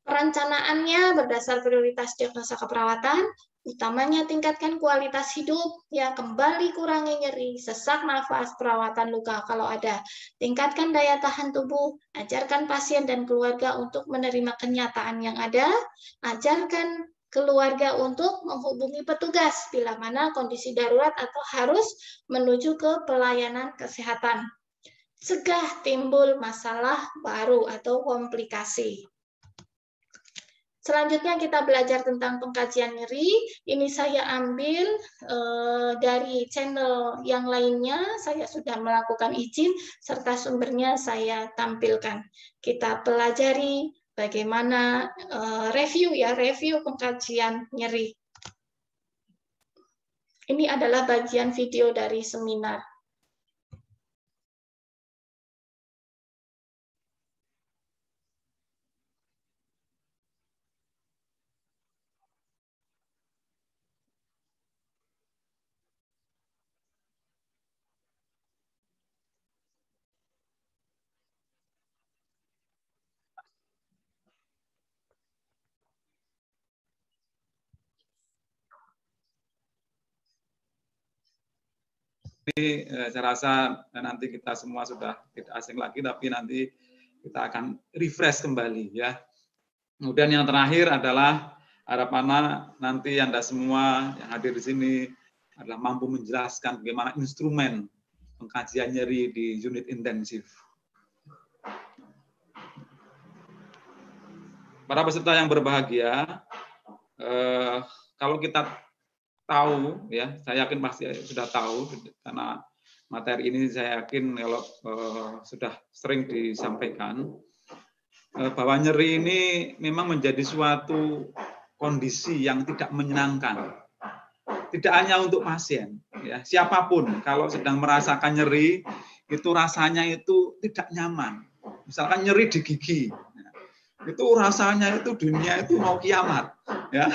Perencanaannya berdasar prioritas diagnosa keperawatan, utamanya tingkatkan kualitas hidup, ya, kembali kurangi nyeri, sesak nafas, perawatan luka kalau ada. Tingkatkan daya tahan tubuh, ajarkan pasien dan keluarga untuk menerima kenyataan yang ada, ajarkan keluarga untuk menghubungi petugas bila mana kondisi darurat atau harus menuju ke pelayanan kesehatan. Cegah timbul masalah baru atau komplikasi. Selanjutnya kita belajar tentang pengkajian nyeri. Ini saya ambil dari channel yang lainnya. Saya sudah melakukan izin serta sumbernya saya tampilkan. Kita pelajari bagaimana review pengkajian nyeri. Ini adalah bagian video dari seminar. Ini saya rasa nanti kita semua sudah tidak asing lagi, tapi nanti kita akan refresh kembali ya. Kemudian yang terakhir adalah harapan nanti Anda semua yang hadir di sini adalah mampu menjelaskan bagaimana instrumen pengkajian nyeri di unit intensif. Para peserta yang berbahagia, kalau kita tahu ya, saya yakin pasti sudah tahu karena materi ini saya yakin kalau sudah sering disampaikan bahwa nyeri ini memang menjadi suatu kondisi yang tidak menyenangkan. Tidak hanya untuk pasien, ya, siapapun kalau sedang merasakan nyeri itu rasanya itu tidak nyaman. Misalkan nyeri di gigi, itu rasanya itu dunia itu mau kiamat, ya.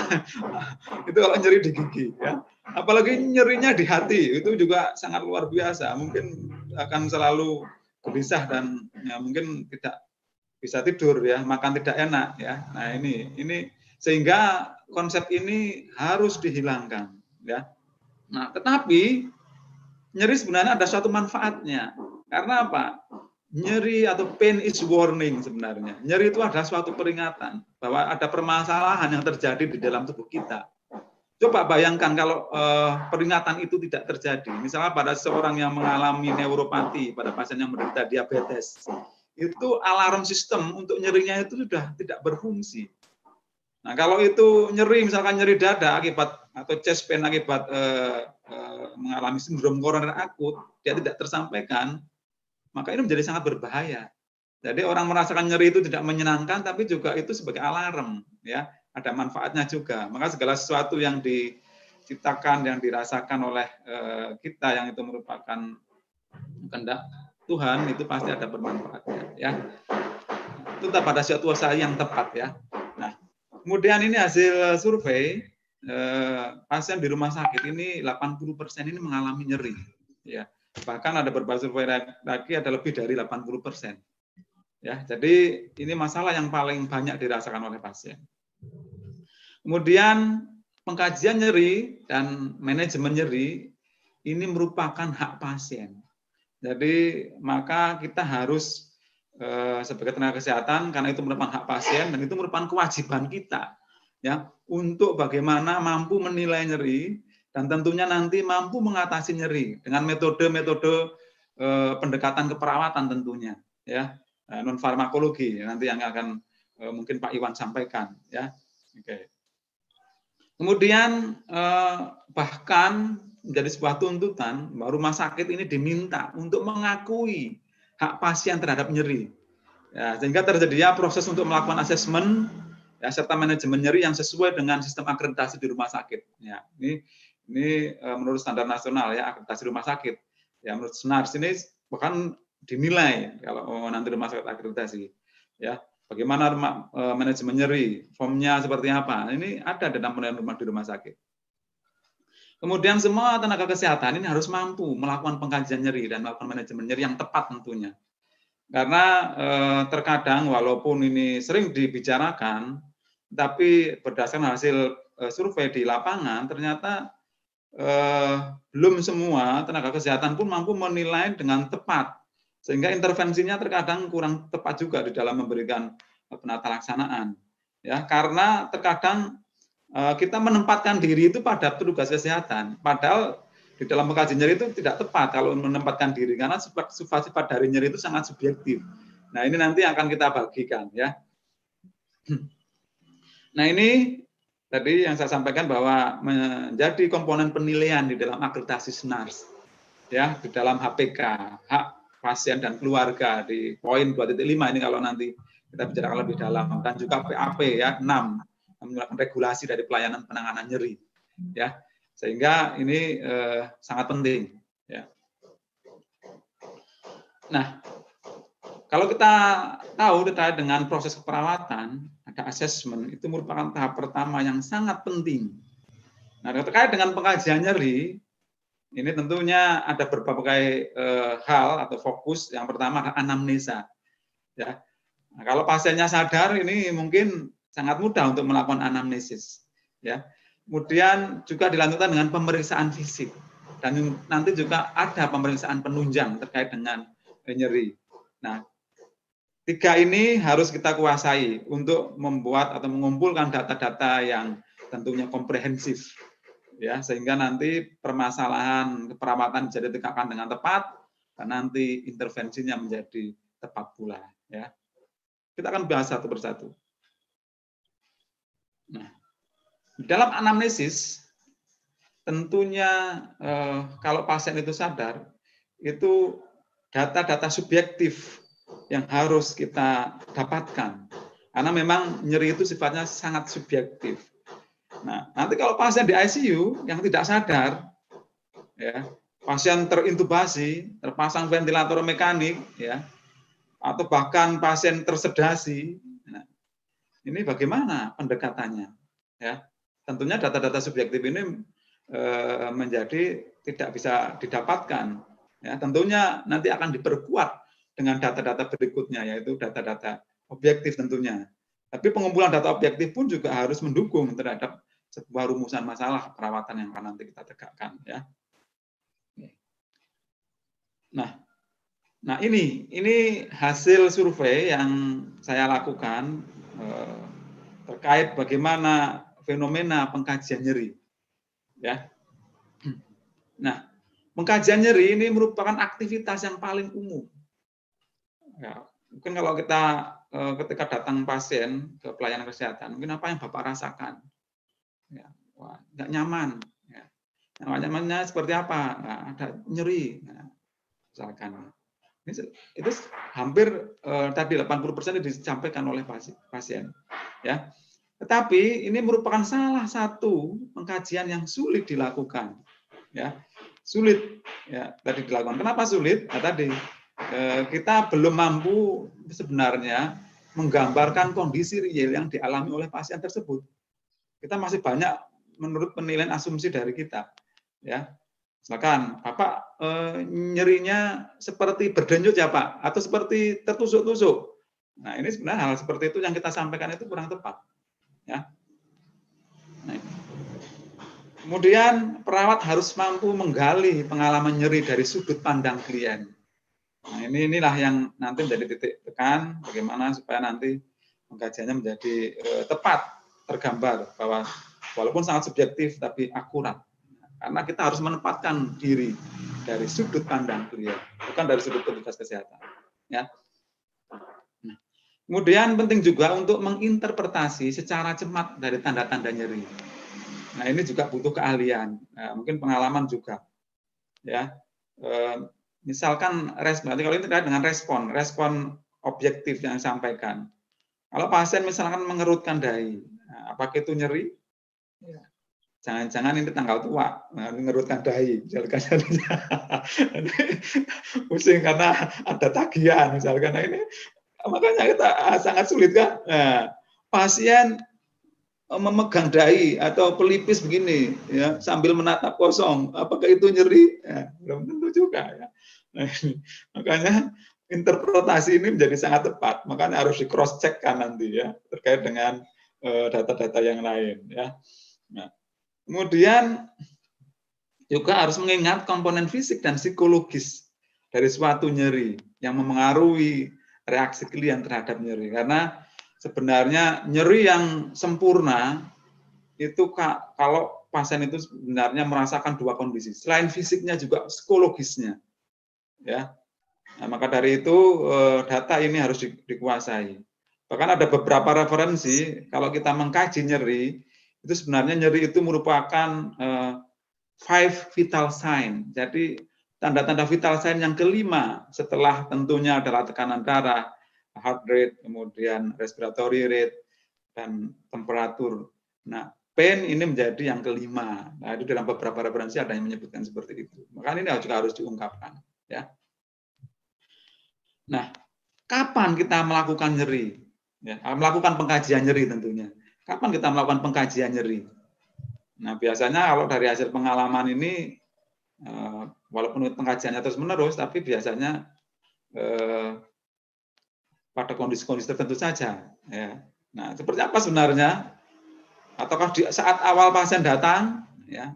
Itu kalau nyeri di gigi, ya. Apalagi nyerinya di hati itu juga sangat luar biasa. Mungkin akan selalu gelisah dan ya, mungkin tidak bisa tidur, ya, makan tidak enak, ya. Nah ini sehingga konsep ini harus dihilangkan, ya. Nah tetapi nyeri sebenarnya ada suatu manfaatnya. Karena apa? Nyeri atau pain is warning sebenarnya. Nyeri itu adalah suatu peringatan bahwa ada permasalahan yang terjadi di dalam tubuh kita. Coba bayangkan kalau peringatan itu tidak terjadi. Misalnya pada seorang yang mengalami neuropati, pada pasien yang menderita diabetes, itu alarm sistem untuk nyerinya itu sudah tidak berfungsi. Nah kalau itu nyeri, misalkan nyeri dada akibat atau chest pain akibat mengalami sindrom koroner akut, dia tidak tersampaikan, maka ini menjadi sangat berbahaya. Jadi orang merasakan nyeri itu tidak menyenangkan, tapi juga itu sebagai alarm, ya, ada manfaatnya juga. Maka segala sesuatu yang diciptakan, yang dirasakan oleh kita, yang itu merupakan kehendak Tuhan, itu pasti ada bermanfaatnya, ya. Itu pada suatu usaha yang tepat, ya. Nah, kemudian ini hasil survei pasien di rumah sakit ini 80% ini mengalami nyeri, ya. Bahkan ada beberapa survei lagi ada lebih dari 80%. Ya, jadi ini masalah yang paling banyak dirasakan oleh pasien. Kemudian pengkajian nyeri dan manajemen nyeri ini merupakan hak pasien. Jadi maka kita harus sebagai tenaga kesehatan, karena itu merupakan hak pasien dan itu merupakan kewajiban kita, ya, untuk bagaimana mampu menilai nyeri dan tentunya nanti mampu mengatasi nyeri dengan metode-metode pendekatan keperawatan tentunya, ya, non farmakologi nanti yang akan mungkin Pak Iwan sampaikan, ya. Oke. Kemudian bahkan menjadi sebuah tuntutan bahwa rumah sakit ini diminta untuk mengakui hak pasien terhadap nyeri, ya, sehingga terjadinya proses untuk melakukan asesmen, ya, serta manajemen nyeri yang sesuai dengan sistem akreditasi di rumah sakit. Ya, ini menurut standar nasional, ya, akreditasi rumah sakit. Ya, menurut SNARS ini bahkan dinilai kalau nanti rumah sakit akreditasi. Ya, bagaimana manajemen nyeri, formnya seperti apa? Ini ada dalam penilaian di rumah sakit. Kemudian semua tenaga kesehatan ini harus mampu melakukan pengkajian nyeri dan melakukan manajemen nyeri yang tepat tentunya. Karena terkadang walaupun ini sering dibicarakan, tapi berdasarkan hasil survei di lapangan ternyata belum semua tenaga kesehatan pun mampu menilai dengan tepat, sehingga intervensinya terkadang kurang tepat juga di dalam memberikan penata laksanaan, ya, karena terkadang kita menempatkan diri itu pada petugas kesehatan, padahal di dalam pengkajian nyeri itu tidak tepat kalau menempatkan diri, karena sifat-sifat dari nyeri itu sangat subjektif. Nah ini nanti akan kita bagikan, ya. Nah, ini tadi yang saya sampaikan bahwa menjadi komponen penilaian di dalam akreditasi SNARS, ya, di dalam HPK, hak pasien dan keluarga di poin 2.5 ini kalau nanti kita bicarakan lebih dalam, dan juga PAP ya 6 menggunakan regulasi dari pelayanan penanganan nyeri, ya, sehingga ini sangat penting, ya. Nah, kalau kita tahu terkait dengan proses keperawatan, ada asesmen, itu merupakan tahap pertama yang sangat penting. Nah, terkait dengan pengkajian nyeri, ini tentunya ada berbagai hal atau fokus. Yang pertama adalah anamnesa. Ya. Nah, kalau pasiennya sadar, ini mungkin sangat mudah untuk melakukan anamnesis. Ya. Kemudian juga dilanjutkan dengan pemeriksaan fisik. Dan nanti juga ada pemeriksaan penunjang terkait dengan nyeri. Nah, 3 ini harus kita kuasai untuk membuat atau mengumpulkan data-data yang tentunya komprehensif, ya, sehingga nanti permasalahan keperawatan bisa ditegakkan dengan tepat dan nanti intervensinya menjadi tepat pula, ya. Kita akan bahas satu persatu. Nah, dalam anamnesis tentunya kalau pasien itu sadar, itu data-data subjektif yang harus kita dapatkan, karena memang nyeri itu sifatnya sangat subjektif. Nah, nanti kalau pasien di ICU yang tidak sadar, ya, pasien terintubasi, terpasang ventilator mekanik, ya, atau bahkan pasien tersedasi, nah, ini bagaimana pendekatannya? Ya, tentunya data-data subjektif ini menjadi tidak bisa didapatkan. Ya, tentunya nanti akan diperkuat dengan data-data berikutnya, yaitu data-data objektif tentunya. Tapi pengumpulan data objektif pun juga harus mendukung terhadap sebuah rumusan masalah perawatan yang akan nanti kita tegakkan. Ya. Nah ini hasil survei yang saya lakukan terkait bagaimana fenomena pengkajian nyeri. Ya. Nah, pengkajian nyeri ini merupakan aktivitas yang paling umum. Ya, mungkin kalau kita ketika datang pasien ke pelayanan kesehatan, mungkin apa yang Bapak rasakan? Ya, wah, nggak nyaman. Ya. Nyamannya seperti apa? Nah, ada nyeri, nah, misalkan. Itu hampir tadi 80% disampaikan oleh pasien. Ya. Tetapi ini merupakan salah satu pengkajian yang sulit dilakukan. Ya, sulit ya tadi dilakukan. Kenapa sulit? Nah, tadi kita belum mampu sebenarnya menggambarkan kondisi real yang dialami oleh pasien tersebut. Kita masih banyak menurut penilaian asumsi dari kita. Ya, misalkan Bapak nyerinya seperti berdenyut ya Pak, atau seperti tertusuk-tusuk. Nah, ini sebenarnya hal seperti itu yang kita sampaikan itu kurang tepat. Ya. Nah, kemudian perawat harus mampu menggali pengalaman nyeri dari sudut pandang klien. Nah, inilah yang nanti menjadi titik tekan bagaimana supaya nanti pengkajiannya menjadi tepat tergambar bahwa walaupun sangat subjektif tapi akurat. Karena kita harus menempatkan diri dari sudut pandang klien, bukan dari sudut petugas kesehatan. Ya. Nah, kemudian penting juga untuk menginterpretasi secara cermat dari tanda-tanda nyeri. Nah, ini juga butuh keahlian, mungkin pengalaman juga. Ya. Misalkan respon, kalau ini terkait dengan respon objektif yang disampaikan. Kalau pasien misalkan mengerutkan dahi, nah, apakah itu nyeri? Ya. Jangan-jangan ini tanggal tua, mengerutkan dahi, misalkan. Pusing karena ada tagihan, misalkan. Nah, ini makanya kita sangat sulit kan. Nah, pasien memegang dahi atau pelipis begini, ya, sambil menatap kosong, apakah itu nyeri? Ya, belum tentu juga. Ya. Nah, makanya interpretasi ini menjadi sangat tepat, makanya harus di cross check kan nanti ya terkait dengan data-data yang lain. Ya. Nah, kemudian juga harus mengingat komponen fisik dan psikologis dari suatu nyeri yang memengaruhi reaksi klien terhadap nyeri, karena sebenarnya nyeri yang sempurna itu kalau pasien itu sebenarnya merasakan dua kondisi, selain fisiknya juga psikologisnya, ya. Nah, maka dari itu data ini harus dikuasai. Bahkan ada beberapa referensi, kalau kita mengkaji nyeri, itu sebenarnya nyeri itu merupakan 5 vital sign. Jadi tanda-tanda vital sign yang kelima setelah tentunya adalah tekanan darah, heart rate, kemudian respiratory rate, dan temperatur. Nah, pain ini menjadi yang kelima. Nah, itu dalam beberapa referensi ada yang menyebutkan seperti itu. Maka ini juga harus diungkapkan. Ya. Nah, kapan kita melakukan nyeri? Ya, melakukan pengkajian nyeri tentunya. Kapan kita melakukan pengkajian nyeri? Nah, biasanya kalau dari hasil pengalaman ini, walaupun pengkajiannya terus-menerus, tapi biasanya pada kondisi-kondisi tertentu saja. Ya. Nah, seperti apa sebenarnya? Ataukah di saat awal pasien datang, ya,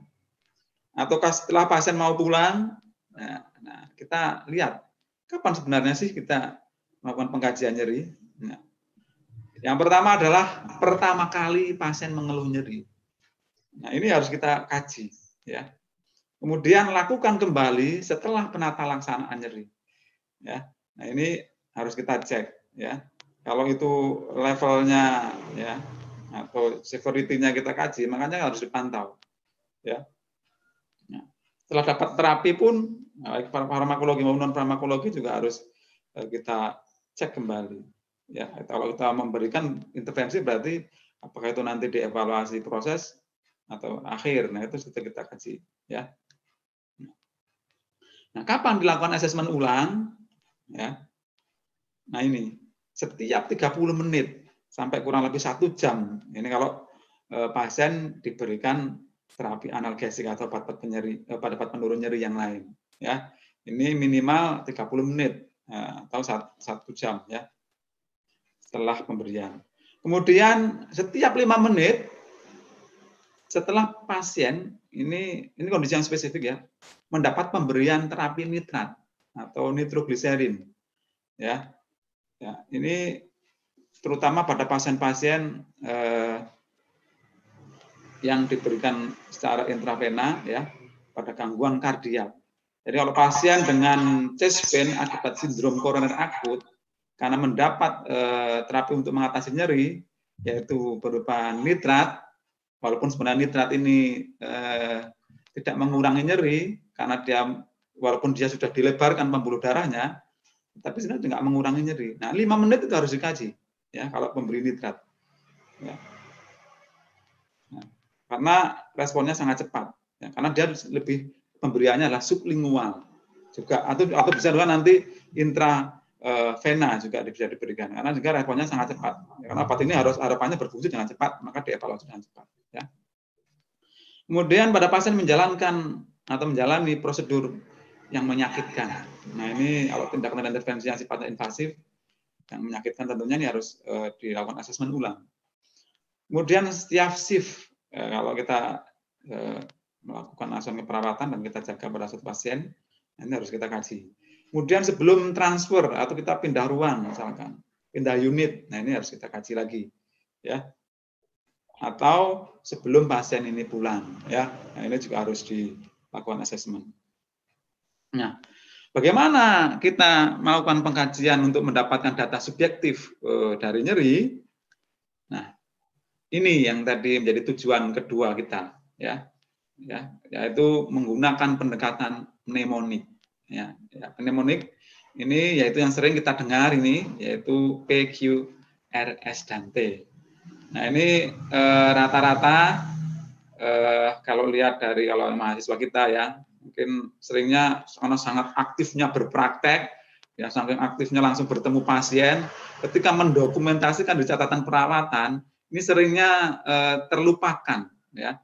ataukah setelah pasien mau pulang? Nah, kita lihat kapan sebenarnya sih kita melakukan pengkajian nyeri. Nah, yang pertama adalah pertama kali pasien mengeluh nyeri. Nah, ini harus kita kaji, ya. Kemudian lakukan kembali setelah penata laksanaan nyeri. Ya. Nah, ini harus kita cek, ya. Kalau itu levelnya, ya, atau severity-nya kita kaji, makanya harus dipantau, ya. Nah, setelah dapat terapi pun, baik farmakologi maupun non farmakologi juga harus kita cek kembali. Ya, kalau kita memberikan intervensi berarti apakah itu nanti dievaluasi proses atau akhir. Nah, itu sudah kita kaji, ya. Nah, kapan dilakukan asesmen ulang? Ya. Nah, ini setiap 30 menit sampai kurang lebih 1 jam. Ini kalau pasien diberikan terapi analgesik atau obat penurun nyeri yang lain. Ya, ini minimal 30 menit atau 1 jam, ya, setelah pemberian. Kemudian setiap 5 menit setelah pasien ini kondisi yang spesifik, ya, mendapat pemberian terapi nitrat atau nitrogliserin, ya. Ya, ini terutama pada pasien-pasien yang diberikan secara intravena, ya, pada gangguan kardiak. Jadi kalau pasien dengan chest pain akibat sindrom koroner akut karena mendapat terapi untuk mengatasi nyeri, yaitu berupa nitrat, walaupun sebenarnya nitrat ini tidak mengurangi nyeri karena dia walaupun dia sudah dilebarkan pembuluh darahnya, tapi sebenarnya tidak mengurangi nyeri. Nah, 5 menit itu harus dikaji, ya, kalau pemberi nitrat. Ya. Nah, karena responnya sangat cepat, ya, karena dia lebih pemberiannya adalah sublingual juga atau bisa juga nanti intravena juga bisa diberikan karena juga responnya sangat cepat. Ya, karena obat ini harus harapannya berfungsi dengan cepat, maka dievaluasi dengan cepat. Ya. Kemudian pada pasien menjalankan atau menjalani prosedur yang menyakitkan. Nah, ini kalau tindakan intervensi yang sifatnya invasif, yang menyakitkan tentunya ini harus dilakukan asesmen ulang. Kemudian setiap shift, kalau kita melakukan asesmen perawatan dan kita jaga pada satu pasien, ini harus kita kaji. Kemudian sebelum transfer atau kita pindah ruang, misalkan pindah unit, nah ini harus kita kaji lagi, ya. Atau sebelum pasien ini pulang, ya. Nah, ini juga harus dilakukan asesmen. Nah, bagaimana kita melakukan pengkajian untuk mendapatkan data subjektif dari nyeri? Nah, ini yang tadi menjadi tujuan kedua kita, ya, yaitu menggunakan pendekatan mnemonik. Ya, mnemonik ini yaitu yang sering kita dengar ini, yaitu P, Q, R, S, dan T. Nah, ini rata-rata kalau lihat dari kalau mahasiswa kita, ya, mungkin seringnya karena sangat aktifnya berpraktek, ya, saking aktifnya langsung bertemu pasien, ketika mendokumentasikan di catatan perawatan, ini seringnya terlupakan, ya,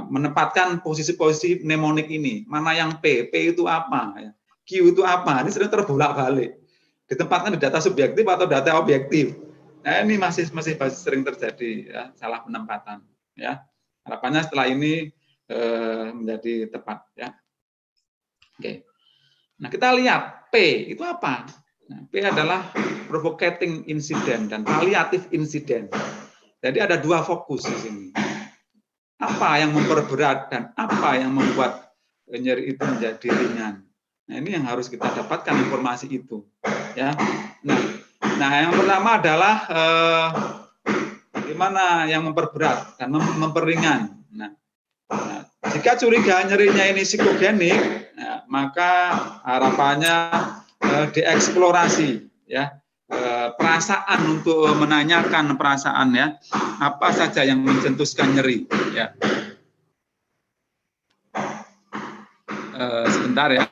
menempatkan posisi-posisi mnemonik ini, mana yang P itu apa, ya, Q itu apa, ini sering terbolak-balik, ditempatkan di data subjektif atau data objektif. Nah, ini masih sering terjadi, ya, salah penempatan, ya. Harapannya setelah ini menjadi tepat, ya. Oke. Nah, kita lihat P itu apa? Nah, P adalah provocating incident dan palliative incident. Jadi ada dua fokus di sini. Apa yang memperberat dan apa yang membuat nyeri itu menjadi ringan. Nah, ini yang harus kita dapatkan informasi itu, ya. Nah, Nah, yang pertama adalah bagaimana yang memperberat dan memperingan. Nah, jika curiga nyerinya ini psikogenik, maka harapannya dieksplorasi, ya, perasaan untuk menanyakan perasaan, ya, apa saja yang mencetuskan nyeri, ya. Sebentar ya.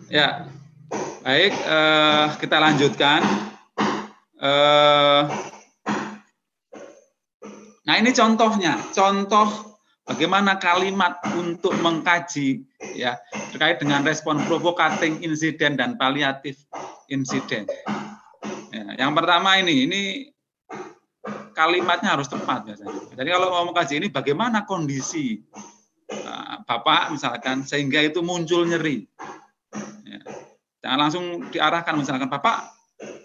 Ya, baik, kita lanjutkan. Nah, ini contohnya, contoh bagaimana kalimat untuk mengkaji, ya, terkait dengan respon provocating incident dan palliative incident. Ya, yang pertama ini kalimatnya harus tepat biasanya. Jadi kalau mau mengkaji ini bagaimana kondisi Bapak misalkan sehingga itu muncul nyeri. Ya. Jangan langsung diarahkan misalkan Bapak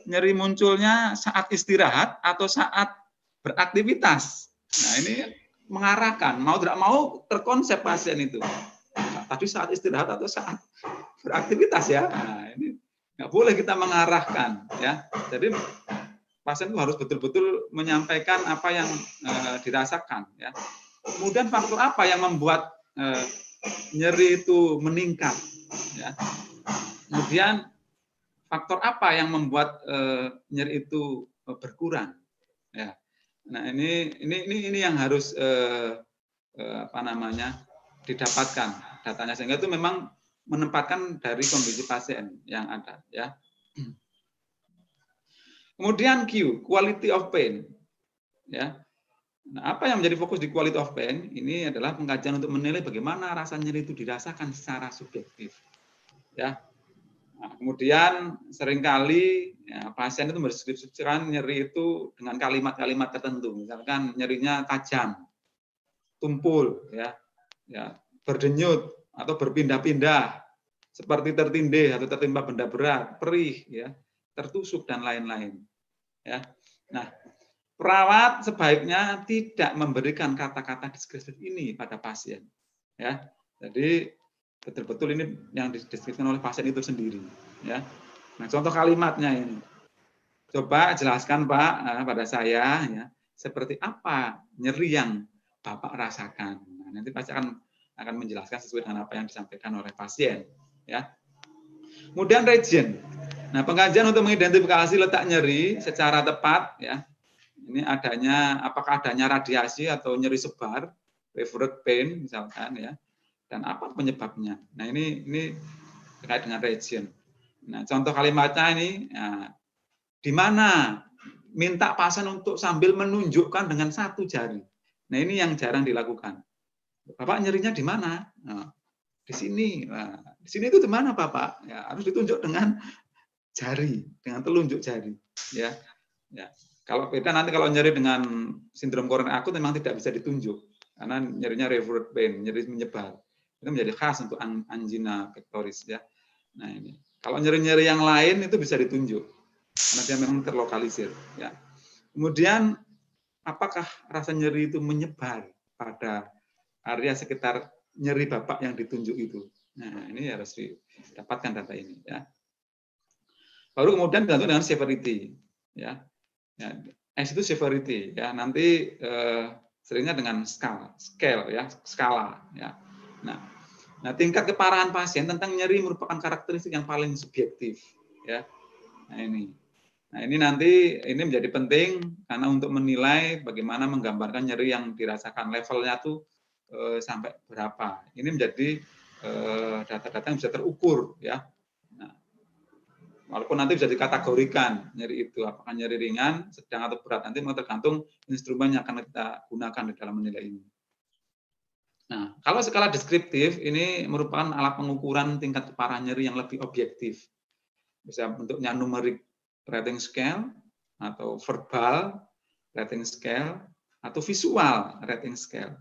nyeri munculnya saat istirahat atau saat beraktivitas. Nah, ini mengarahkan, mau tidak mau terkonsep pasien itu. Tadi saat istirahat atau saat beraktivitas, ya. Nah, ini nggak boleh kita mengarahkan, ya. Jadi pasien itu harus betul-betul menyampaikan apa yang dirasakan, ya. Kemudian faktor apa yang membuat nyeri itu meningkat, ya. Kemudian faktor apa yang membuat nyeri itu berkurang, ya. Nah, ini yang harus apa namanya didapatkan datanya, sehingga itu memang menempatkan dari kondisi pasien yang ada, ya. Kemudian Q, quality of pain, ya. Nah, apa yang menjadi fokus di quality of pain ini adalah pengkajian untuk menilai bagaimana rasa nyeri itu dirasakan secara subjektif, ya. Nah, kemudian seringkali, ya, pasien itu mendeskripsikan nyeri itu dengan kalimat-kalimat tertentu, misalkan nyerinya tajam, tumpul, ya, berdenyut atau berpindah-pindah, seperti tertindih atau tertimpa benda berat, perih, ya, tertusuk dan lain-lain, ya. Nah, perawat sebaiknya tidak memberikan kata-kata deskriptif ini pada pasien, ya. Jadi betul-betul ini yang dideskripsikan oleh pasien itu sendiri, ya. Nah, contoh kalimatnya ini, coba jelaskan Pak pada saya, ya, seperti apa nyeri yang Bapak rasakan. Nah, nanti pasti akan menjelaskan sesuai dengan apa yang disampaikan oleh pasien, ya. Kemudian region. Nah, pengkajian untuk mengidentifikasi letak nyeri secara tepat, ya. Ini apakah adanya radiasi atau nyeri sebar, referred pain misalkan, ya. Dan apa penyebabnya. Nah, ini terkait dengan region. Nah, contoh kalimatnya ini, ya, di mana minta pasien untuk sambil menunjukkan dengan satu jari. Nah, ini yang jarang dilakukan. Bapak nyerinya di mana? Nah, di sini. Nah, di sini itu di mana Bapak? Ya, harus ditunjuk dengan jari, dengan telunjuk jari, ya. Ya. Kalau beda nanti kalau nyeri dengan sindrom koroner akut memang tidak bisa ditunjuk karena nyerinya referred pain, nyeri menyebar. Itu menjadi khas untuk angina pectoris, ya. Nah, ini. Kalau nyeri-nyeri yang lain itu bisa ditunjuk karena dia memang terlokalisir, ya. Kemudian apakah rasa nyeri itu menyebar pada area sekitar nyeri Bapak yang ditunjuk itu? Nah, ini harus didapatkan data ini, ya. Baru kemudian dibantu dengan severity, ya. Ya, S itu severity, ya. Nanti seringnya dengan scale, ya, skala, ya. Nah, tingkat keparahan pasien tentang nyeri merupakan karakteristik yang paling subjektif, ya. Nah, ini nanti ini menjadi penting karena untuk menilai bagaimana menggambarkan nyeri yang dirasakan, levelnya tuh sampai berapa. Ini menjadi data-data yang bisa terukur, ya. Nah, walaupun nanti bisa dikategorikan nyeri itu apakah nyeri ringan, sedang atau berat, nanti tergantung instrumen yang akan kita gunakan di dalam menilai ini. Nah, kalau skala deskriptif ini merupakan alat pengukuran tingkat keparahan nyeri yang lebih objektif. Bisa bentuknya numeric rating scale atau verbal rating scale atau visual rating scale.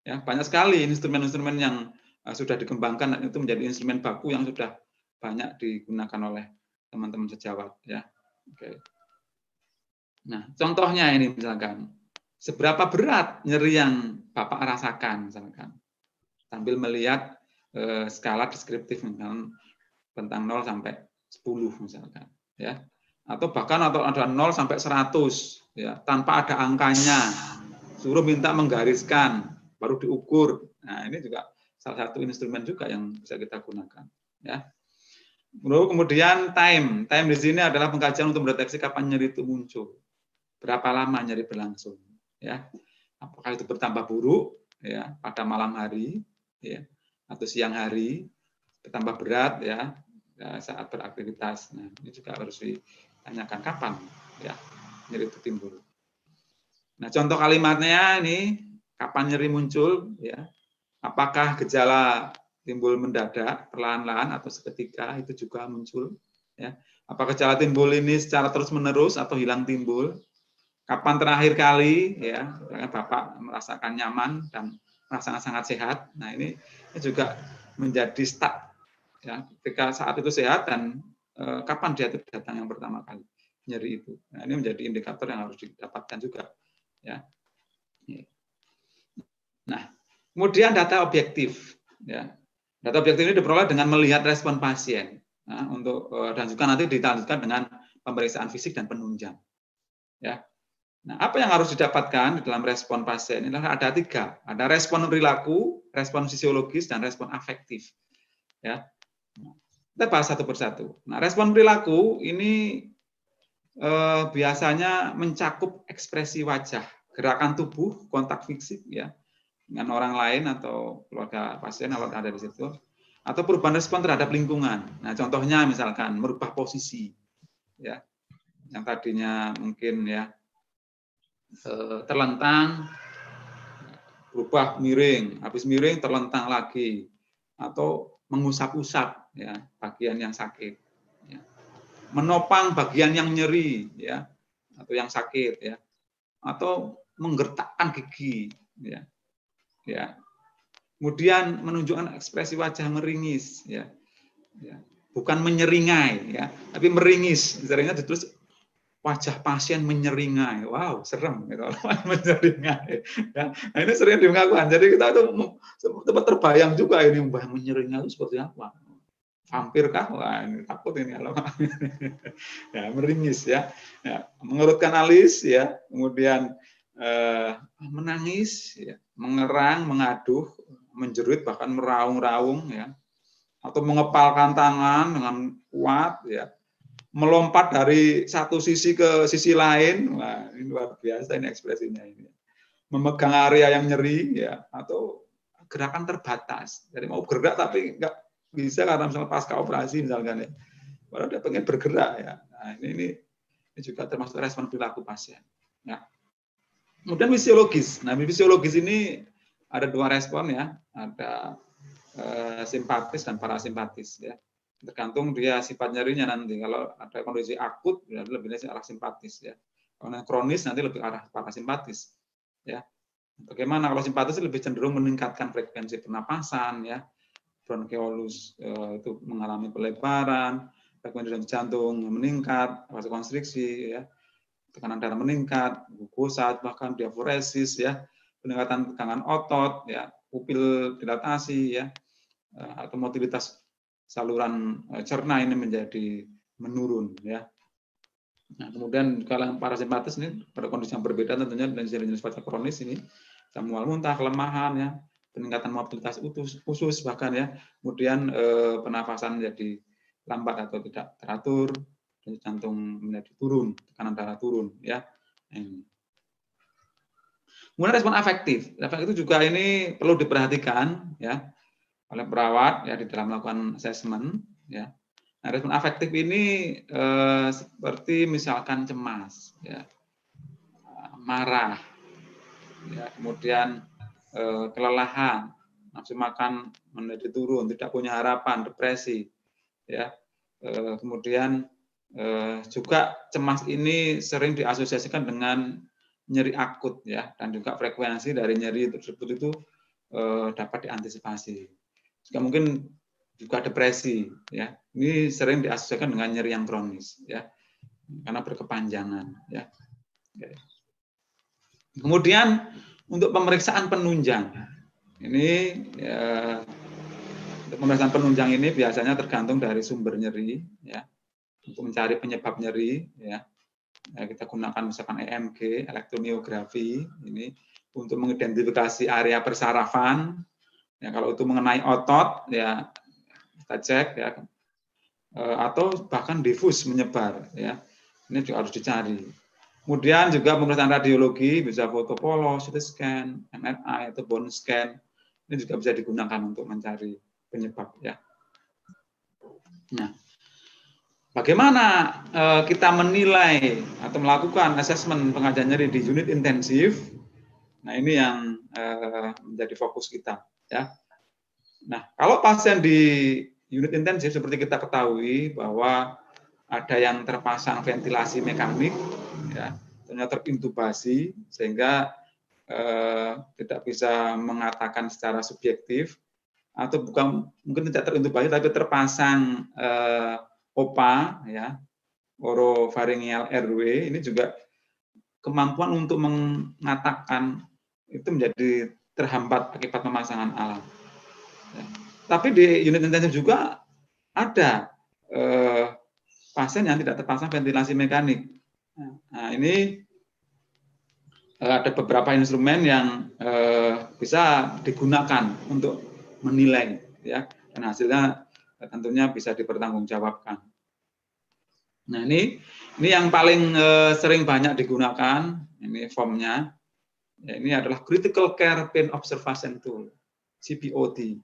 Ya, banyak sekali instrumen-instrumen yang sudah dikembangkan dan itu menjadi instrumen baku yang sudah banyak digunakan oleh teman-teman sejawat. Ya, oke. Nah, contohnya ini misalkan, seberapa berat nyeri yang Bapak rasakan, misalkan, sambil melihat skala deskriptif, misalkan tentang 0 sampai 10, misalkan, ya, atau bahkan ada 0 sampai 100, ya, tanpa ada angkanya, suruh minta menggariskan, baru diukur. Nah, ini juga salah satu instrumen juga yang bisa kita gunakan, ya. Kemudian time di sini adalah pengkajian untuk mendeteksi kapan nyeri itu muncul, berapa lama nyeri berlangsung, ya, apakah itu bertambah buruk, ya, pada malam hari, ya, atau siang hari, bertambah berat, ya, saat beraktivitas. Nah, ini juga harus ditanyakan kapan, ya, nyeri itu timbul. Nah, contoh kalimatnya ini, kapan nyeri muncul, ya, apakah gejala timbul mendadak, perlahan-lahan, atau seketika itu juga muncul, ya. Apakah gejala timbul ini secara terus-menerus atau hilang timbul? Kapan terakhir kali, ya, Bapak merasakan nyaman dan merasakan sangat sehat? Nah, ini juga menjadi start, ya, ketika saat itu sehat dan kapan dia datang yang pertama kali nyeri itu. Nah, ini menjadi indikator yang harus didapatkan juga, ya. Nah, kemudian data objektif, ya. Data objektif ini diperoleh dengan melihat respon pasien, nah, dan juga nanti dilanjutkan dengan pemeriksaan fisik dan penunjang, ya. Nah, apa yang harus didapatkan di dalam respon pasien ini ada 3, ada respon perilaku, respon fisiologis, dan respon afektif, ya. Kita bahas satu persatu. Nah, respon perilaku ini biasanya mencakup ekspresi wajah, gerakan tubuh, kontak fisik, ya, dengan orang lain atau keluarga pasien kalau ada di situ, atau perubahan respon terhadap lingkungan. Nah, contohnya misalkan merubah posisi, ya, yang tadinya mungkin, ya, terlentang, berubah miring, habis miring terlentang lagi, atau mengusap-usap, ya, bagian yang sakit, ya, menopang bagian yang nyeri, ya, atau yang sakit, ya, atau menggertakkan gigi, ya. Ya, kemudian menunjukkan ekspresi wajah meringis, ya, ya, bukan menyeringai, ya, tapi meringis. Seringnya ditulis wajah pasien menyeringai, wow, serem, gitu. Menyeringai, ya. Nah, ini sering dilakukan. Jadi kita tuh sempat terbayang juga ini menyeringai itu seperti apa? Vampir kah? Wah, ini takut ini kalau ya, meringis, ya, ya, mengerutkan alis, ya, kemudian menangis, ya, mengerang, mengaduh, menjerit, bahkan meraung-raung, ya, atau mengepalkan tangan dengan kuat, ya, melompat dari satu sisi ke sisi lain. Wah, ini luar biasa ini ekspresinya ini. Memegang area yang nyeri, ya, atau gerakan terbatas. Jadi mau bergerak tapi nggak bisa karena misalnya pasca operasi misalkan, ya. Padahal dia pengen bergerak, ya. Nah, ini juga termasuk respon perilaku pasien, ya. Kemudian fisiologis. Nah, fisiologis ini ada 2 respon, ya, ada simpatis dan parasimpatis, ya. Tergantung dia sifat nyerinya nanti. Kalau ada kondisi akut, ya, lebih arah simpatis, ya. Kalau kronis nanti lebih arah parasimpatis, ya. Bagaimana kalau simpatis lebih cenderung meningkatkan frekuensi pernapasan, ya. Bronkiolus itu mengalami pelebaran, frekuensi jantung meningkat, vasokonstriksi, ya. Tekanan darah meningkat, glukosa, bahkan diaforesis, ya, peningkatan tegangan otot, ya, pupil dilatasi, ya, atau motilitas saluran cerna ini menjadi menurun, ya. Nah, kemudian kalau parasimpatis ini pada kondisi yang berbeda tentunya dan jenis fase kronis ini, mual muntah, kelemahan, ya, peningkatan mobilitas usus bahkan, ya, kemudian pernafasan menjadi lambat atau tidak teratur, jantung menjadi turun, tekanan darah turun, ya. Kemudian respon afektif. Efek itu juga ini perlu diperhatikan, ya, oleh perawat, ya, di dalam melakukan asesmen, ya. Nah, respon afektif ini seperti misalkan cemas, ya, marah, ya, kemudian kelelahan, nafsu makan menjadi turun, tidak punya harapan, depresi, ya. Kemudian juga cemas ini sering diasosiasikan dengan nyeri akut ya, dan juga frekuensi dari nyeri tersebut itu dapat diantisipasi. Juga mungkin juga depresi ya. Ini sering diasosiasikan dengan nyeri yang kronis ya, karena berkepanjangan ya. Kemudian untuk pemeriksaan penunjang. Ini ya, untuk pemeriksaan penunjang ini biasanya tergantung dari sumber nyeri ya. Untuk mencari penyebab nyeri ya. Kita gunakan misalkan EMG, elektromiografi ini untuk mengidentifikasi area persarafan. Ya, kalau itu mengenai otot ya kita cek ya. Atau bahkan difus menyebar ya. Ini juga harus dicari. Kemudian juga pemeriksaan radiologi bisa foto polos, CT scan, MRI atau bone scan. Ini juga bisa digunakan untuk mencari penyebab ya. Nah, bagaimana kita menilai atau melakukan asesmen pengajaran nyeri di unit intensif? Nah, ini yang menjadi fokus kita ya. Nah, kalau pasien di unit intensif seperti kita ketahui bahwa ada yang terpasang ventilasi mekanik ya, ternyata terintubasi sehingga tidak bisa mengatakan secara subjektif, atau bukan mungkin tidak terintubasi tapi terpasang OPA ya, oropharyngeal airway, ini juga kemampuan untuk mengatakan itu menjadi terhambat akibat pemasangan alat. Ya. Tapi di unit intensif juga ada pasien yang tidak terpasang ventilasi mekanik. Nah, ini ada beberapa instrumen yang bisa digunakan untuk menilai ya, dan hasilnya tentunya bisa dipertanggungjawabkan. Nah, ini yang paling sering banyak digunakan, ini formnya. Ya, ini adalah Critical Care Pain Observation Tool, CPOT.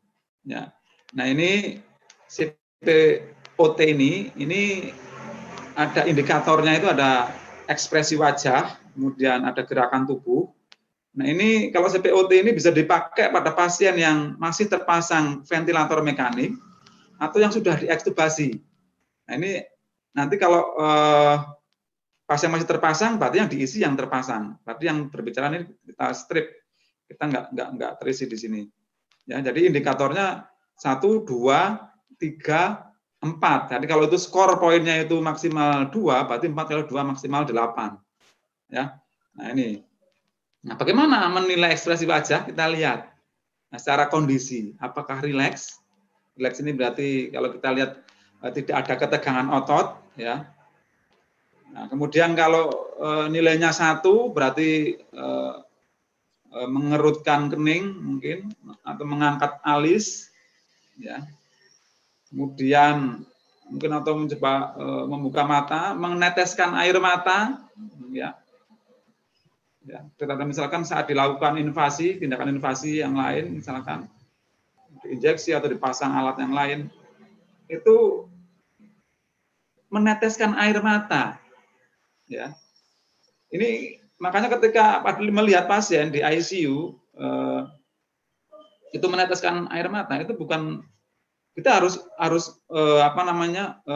Ya. Nah, ini CPOT ini ada indikatornya, itu ada ekspresi wajah, kemudian ada gerakan tubuh. Nah, ini kalau CPOT ini bisa dipakai pada pasien yang masih terpasang ventilator mekanik atau yang sudah diekstubasi. Nah, ini nanti kalau pasien masih terpasang, berarti yang diisi yang terpasang. Berarti yang berbicara ini kita strip, kita nggak terisi di sini. Ya, jadi indikatornya 1, 2, 3, 4. Jadi kalau itu skor poinnya itu maksimal 2, berarti 4 kali 2 maksimal 8. Ya. Nah, ini. Nah, bagaimana menilai ekspresi wajah? Kita lihat. Nah, secara kondisi, apakah rileks? Rileks ini berarti kalau kita lihat tidak ada ketegangan otot, ya. Nah, kemudian kalau nilainya 1 berarti mengerutkan kening mungkin atau mengangkat alis, ya. Kemudian mungkin atau mencoba membuka mata, meneteskan air mata, ya. Ya, tetapi misalkan saat dilakukan invasi, tindakan invasi yang lain, misalkan diinjeksi atau dipasang alat yang lain, itu meneteskan air mata, ya. Ini makanya ketika melihat pasien di ICU itu meneteskan air mata, itu bukan, kita harus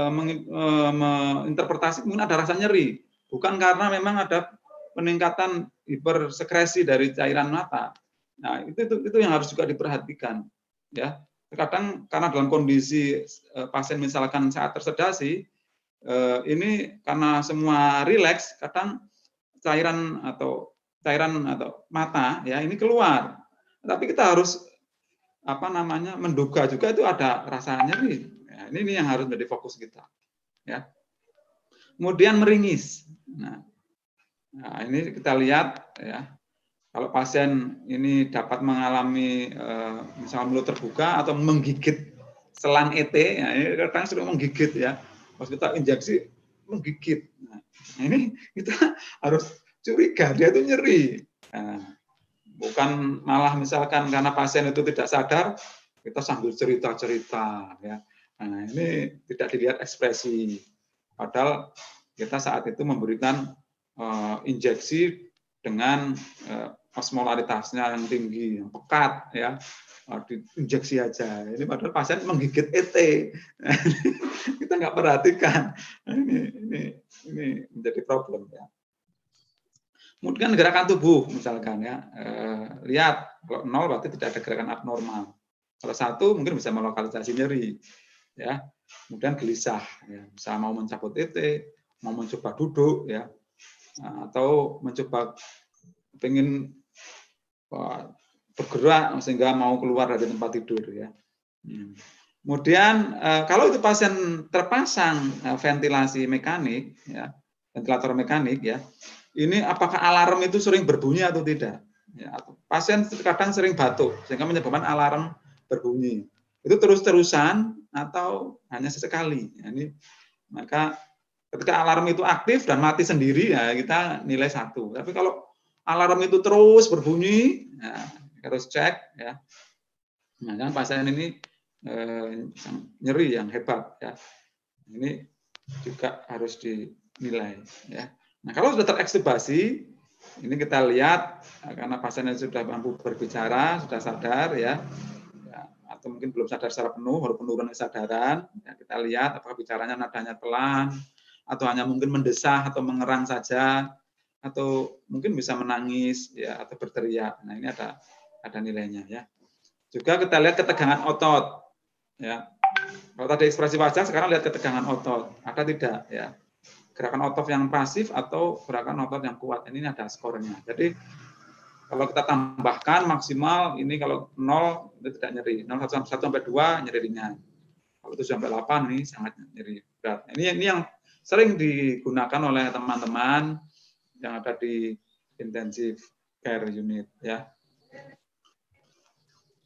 menginterpretasi mungkin ada rasa nyeri, bukan karena memang ada peningkatan hipersekresi dari cairan mata. Nah, itu yang harus juga diperhatikan, ya. Kadang karena dalam kondisi pasien misalkan saat tersedasi, ini karena semua rileks, kadang cairan atau mata ya ini keluar. Tapi kita harus menduga juga itu ada rasa nyeri. Ya, ini yang harus menjadi fokus kita. Ya. Kemudian meringis. Nah, ini kita lihat ya. Kalau pasien ini dapat mengalami misalnya mulut terbuka atau menggigit selang ET, ya, ini kadang sering menggigit ya. Pas kita injeksi menggigit. Nah, ini kita harus curiga dia itu nyeri. Nah, bukan malah misalkan karena pasien itu tidak sadar, kita sambil cerita-cerita ya. Nah, ini tidak dilihat ekspresi. Padahal kita saat itu memberikan injeksi dengan osmolaritasnya yang tinggi, yang pekat ya. Diinjeksi aja. Ini padahal pasien menggigit ET. Kita nggak perhatikan. Ini menjadi problem ya. Kemudian gerakan tubuh misalkan ya, lihat kalau 0 berarti tidak ada gerakan abnormal. Kalau 1 mungkin bisa melokalisasi nyeri, ya. Kemudian gelisah, ya. Bisa mau mencabut titik, mau mencoba duduk, ya, atau mencoba pengen bergerak sehingga mau keluar dari tempat tidur, ya. Kemudian kalau itu pasien terpasang ventilasi mekanik, ya, ventilator mekanik, ya, ini apakah alarm itu sering berbunyi atau tidak? Ya, pasien kadang sering batuk sehingga menyebabkan alarm berbunyi. Itu terus-terusan atau hanya sesekali? Ya, ini maka ketika alarm itu aktif dan mati sendiri, ya kita nilai 1. Tapi kalau alarm itu terus berbunyi, ya, harus cek, ya. Nah, kan pasien ini nyeri yang hebat, ya. Ini juga harus dinilai, ya. Nah, kalau sudah terekstubasi, ini kita lihat karena pasiennya sudah mampu berbicara, sudah sadar, ya, atau mungkin belum sadar secara penuh, baru penurunan kesadaran, ya, kita lihat apakah bicaranya nadanya pelan, atau hanya mungkin mendesah atau mengerang saja, atau mungkin bisa menangis, ya, atau berteriak. Nah, ini ada nilainya, ya. Juga kita lihat ketegangan otot, ya. Kalau tadi ekspresi wajah, sekarang lihat ketegangan otot, ada tidak, ya. Gerakan otot yang pasif atau gerakan otot yang kuat, ini ada skornya. Jadi kalau kita tambahkan maksimal, ini kalau 0 itu tidak nyeri, 1 sampai 2 nyeri ringan. Kalau 7 sampai 8 ini sangat nyeri berat. Ini yang sering digunakan oleh teman-teman yang ada di intensive care unit, ya.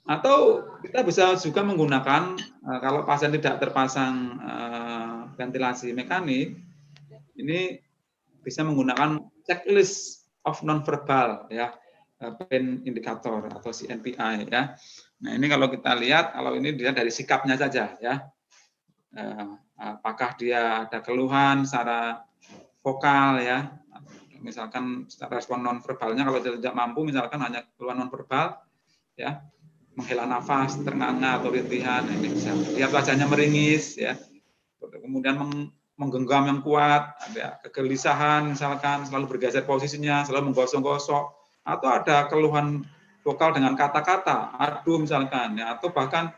Atau kita bisa juga menggunakan kalau pasien tidak terpasang ventilasi mekanik, ini bisa menggunakan checklist of nonverbal, ya, pain indicator atau CNPI, ya. Nah, ini kalau kita lihat, kalau ini dia dari sikapnya saja, ya. Apakah dia ada keluhan secara vokal, ya. Misalkan respon nonverbalnya kalau tidak mampu, misalkan hanya keluhan nonverbal, ya, menghela nafas, ternganga atau rintihan, ini bisa. Lihat wajahnya meringis, ya. Kemudian menggenggam yang kuat, ada kegelisahan misalkan, selalu bergeser posisinya, selalu menggosok-gosok, atau ada keluhan vokal dengan kata-kata, aduh misalkan, ya, atau bahkan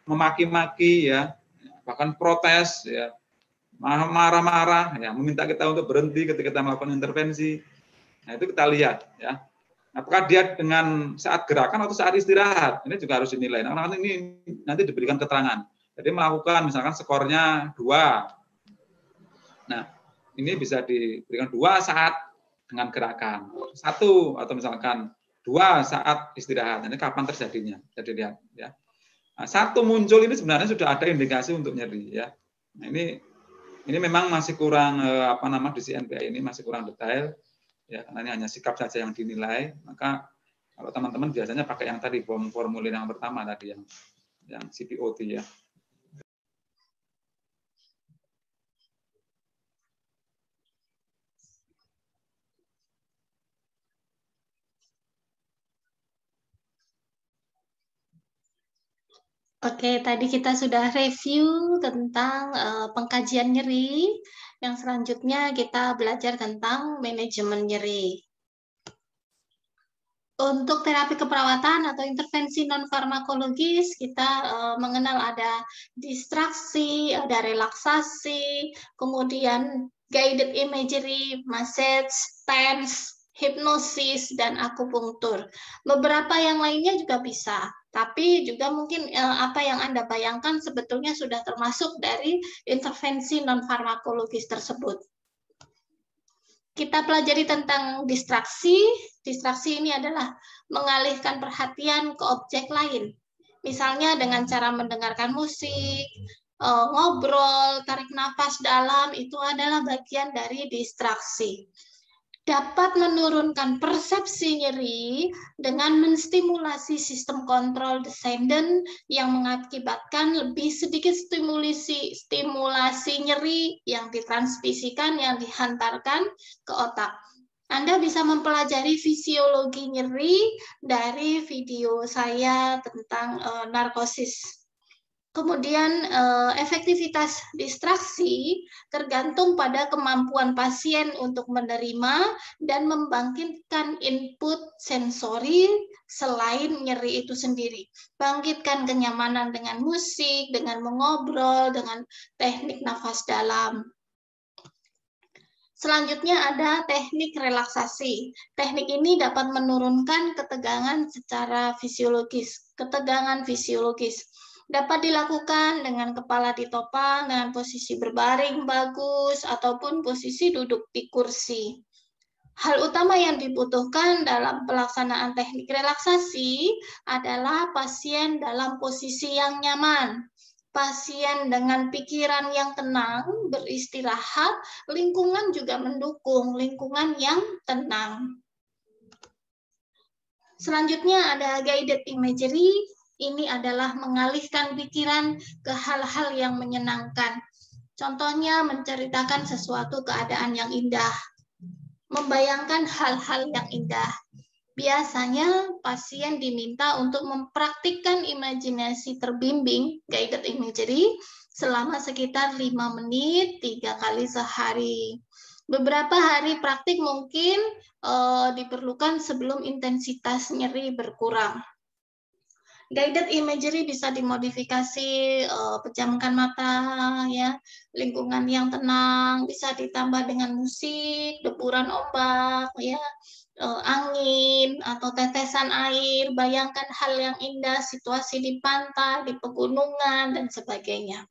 memaki-maki, ya, bahkan protes, ya, marah-marah, ya, meminta kita untuk berhenti ketika kita melakukan intervensi. Nah, itu kita lihat, ya. Apakah dia dengan saat gerakan atau saat istirahat? Ini juga harus dinilai. Nah, ini nanti diberikan keterangan. Jadi melakukan misalkan skornya 2. Nah, ini bisa diberikan 2 saat dengan gerakan. 1 atau misalkan 2 saat istirahat. Ini kapan terjadinya? Jadi lihat, ya. Nah, 1 muncul ini sebenarnya sudah ada indikasi untuk nyeri, ya. Nah, ini memang masih kurang di CNPI ini masih kurang detail, ya, karena ini hanya sikap saja yang dinilai. Maka kalau teman-teman biasanya pakai yang tadi formulir yang pertama tadi yang CPOT, ya. Oke, tadi kita sudah review tentang pengkajian nyeri. Yang selanjutnya kita belajar tentang manajemen nyeri. Untuk terapi keperawatan atau intervensi non-farmakologis, kita mengenal ada distraksi, ada relaksasi, kemudian guided imagery, massage, TENS, hipnosis, dan akupunktur. Beberapa yang lainnya juga bisa, tapi juga mungkin apa yang Anda bayangkan sebetulnya sudah termasuk dari intervensi non-farmakologis tersebut. Kita pelajari tentang distraksi. Distraksi ini adalah mengalihkan perhatian ke objek lain. Misalnya dengan cara mendengarkan musik, ngobrol, tarik nafas dalam, itu adalah bagian dari distraksi. Dapat menurunkan persepsi nyeri dengan menstimulasi sistem kontrol descendant yang mengakibatkan lebih sedikit stimulasi nyeri yang ditransmisikan, yang dihantarkan ke otak. Anda bisa mempelajari fisiologi nyeri dari video saya tentang narkosis. Kemudian efektivitas distraksi tergantung pada kemampuan pasien untuk menerima dan membangkitkan input sensori selain nyeri itu sendiri. Bangkitkan kenyamanan dengan musik, dengan mengobrol, dengan teknik nafas dalam. Selanjutnya ada teknik relaksasi. Teknik ini dapat menurunkan ketegangan secara fisiologis. Ketegangan fisiologis dapat dilakukan dengan kepala ditopang, dengan posisi berbaring bagus, ataupun posisi duduk di kursi. Hal utama yang dibutuhkan dalam pelaksanaan teknik relaksasi adalah pasien dalam posisi yang nyaman. Pasien dengan pikiran yang tenang, beristirahat, lingkungan juga mendukung, lingkungan yang tenang. Selanjutnya ada guided imagery. Ini adalah mengalihkan pikiran ke hal-hal yang menyenangkan. Contohnya menceritakan sesuatu keadaan yang indah, membayangkan hal-hal yang indah. Biasanya pasien diminta untuk mempraktikkan imajinasi terbimbing, guided imagery, selama sekitar 5 menit 3 kali sehari. Beberapa hari praktik mungkin diperlukan sebelum intensitas nyeri berkurang. Guided imagery bisa dimodifikasi, pejamkan mata, ya, lingkungan yang tenang, bisa ditambah dengan musik, deburan ombak, ya, angin atau tetesan air, bayangkan hal yang indah, situasi di pantai, di pegunungan, dan sebagainya.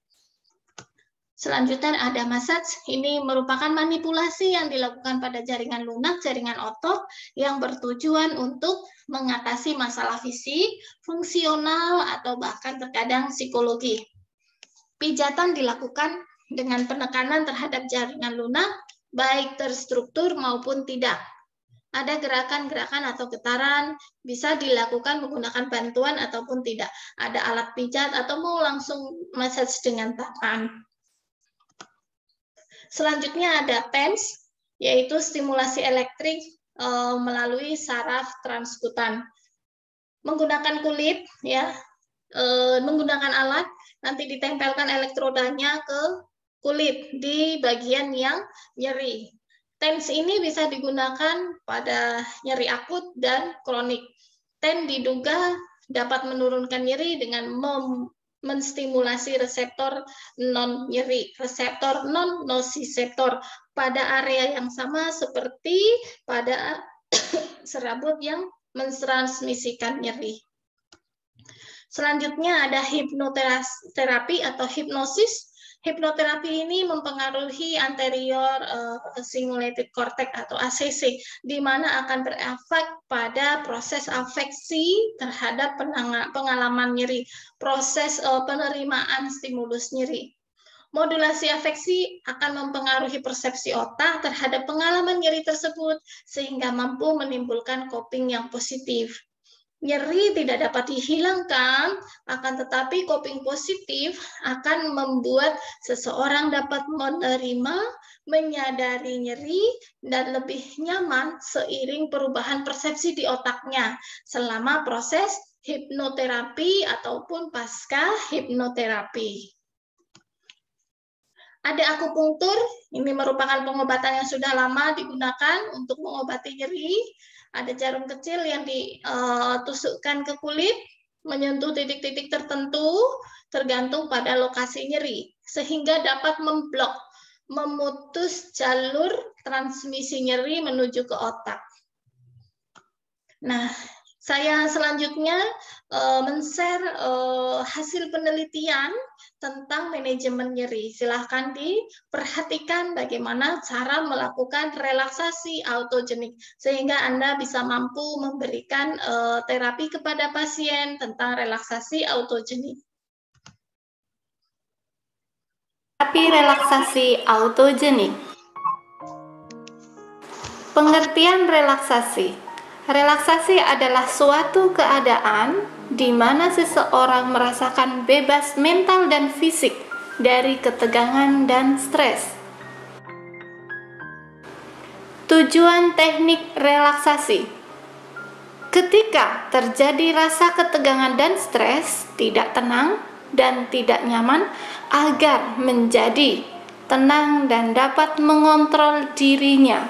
Selanjutnya ada massage. Ini merupakan manipulasi yang dilakukan pada jaringan lunak, jaringan otot yang bertujuan untuk mengatasi masalah fisik, fungsional, atau bahkan terkadang psikologi. Pijatan dilakukan dengan penekanan terhadap jaringan lunak, baik terstruktur maupun tidak. Ada gerakan-gerakan atau getaran, bisa dilakukan menggunakan bantuan ataupun tidak. Ada alat pijat atau mau langsung massage dengan tangan. Selanjutnya ada TENS, yaitu stimulasi elektrik melalui saraf transkutan. Menggunakan kulit, ya, menggunakan alat, nanti ditempelkan elektrodanya ke kulit di bagian yang nyeri. TENS ini bisa digunakan pada nyeri akut dan kronik. TENS diduga dapat menurunkan nyeri dengan menstimulasi reseptor non-nyeri, reseptor non-nociceptor pada area yang sama seperti pada serabut yang mentransmisikan nyeri. Selanjutnya ada hipnoterapi atau hipnosis. Hipnoterapi ini mempengaruhi anterior simulated cortex atau ACC, di mana akan berefek pada proses afeksi terhadap pengalaman nyeri, proses penerimaan stimulus nyeri. Modulasi afeksi akan mempengaruhi persepsi otak terhadap pengalaman nyeri tersebut, sehingga mampu menimbulkan coping yang positif. Nyeri tidak dapat dihilangkan, akan tetapi coping positif akan membuat seseorang dapat menerima, menyadari nyeri, dan lebih nyaman seiring perubahan persepsi di otaknya selama proses hipnoterapi ataupun pasca hipnoterapi. Ada akupunktur, ini merupakan pengobatan yang sudah lama digunakan untuk mengobati nyeri. Ada jarum kecil yang ditusukkan ke kulit, menyentuh titik-titik tertentu, tergantung pada lokasi nyeri, sehingga dapat memblok, memutus jalur transmisi nyeri menuju ke otak. Nah, saya selanjutnya men-share hasil penelitian tentang manajemen nyeri. Silahkan diperhatikan bagaimana cara melakukan relaksasi autogenik, sehingga Anda bisa mampu memberikan terapi kepada pasien tentang relaksasi autogenik. Terapi relaksasi autogenik. Pengertian relaksasi. Relaksasi adalah suatu keadaan di mana seseorang merasakan bebas mental dan fisik dari ketegangan dan stres. Tujuan teknik relaksasi. Ketika terjadi rasa ketegangan dan stres, tidak tenang, dan tidak nyaman agar menjadi tenang dan dapat mengontrol dirinya.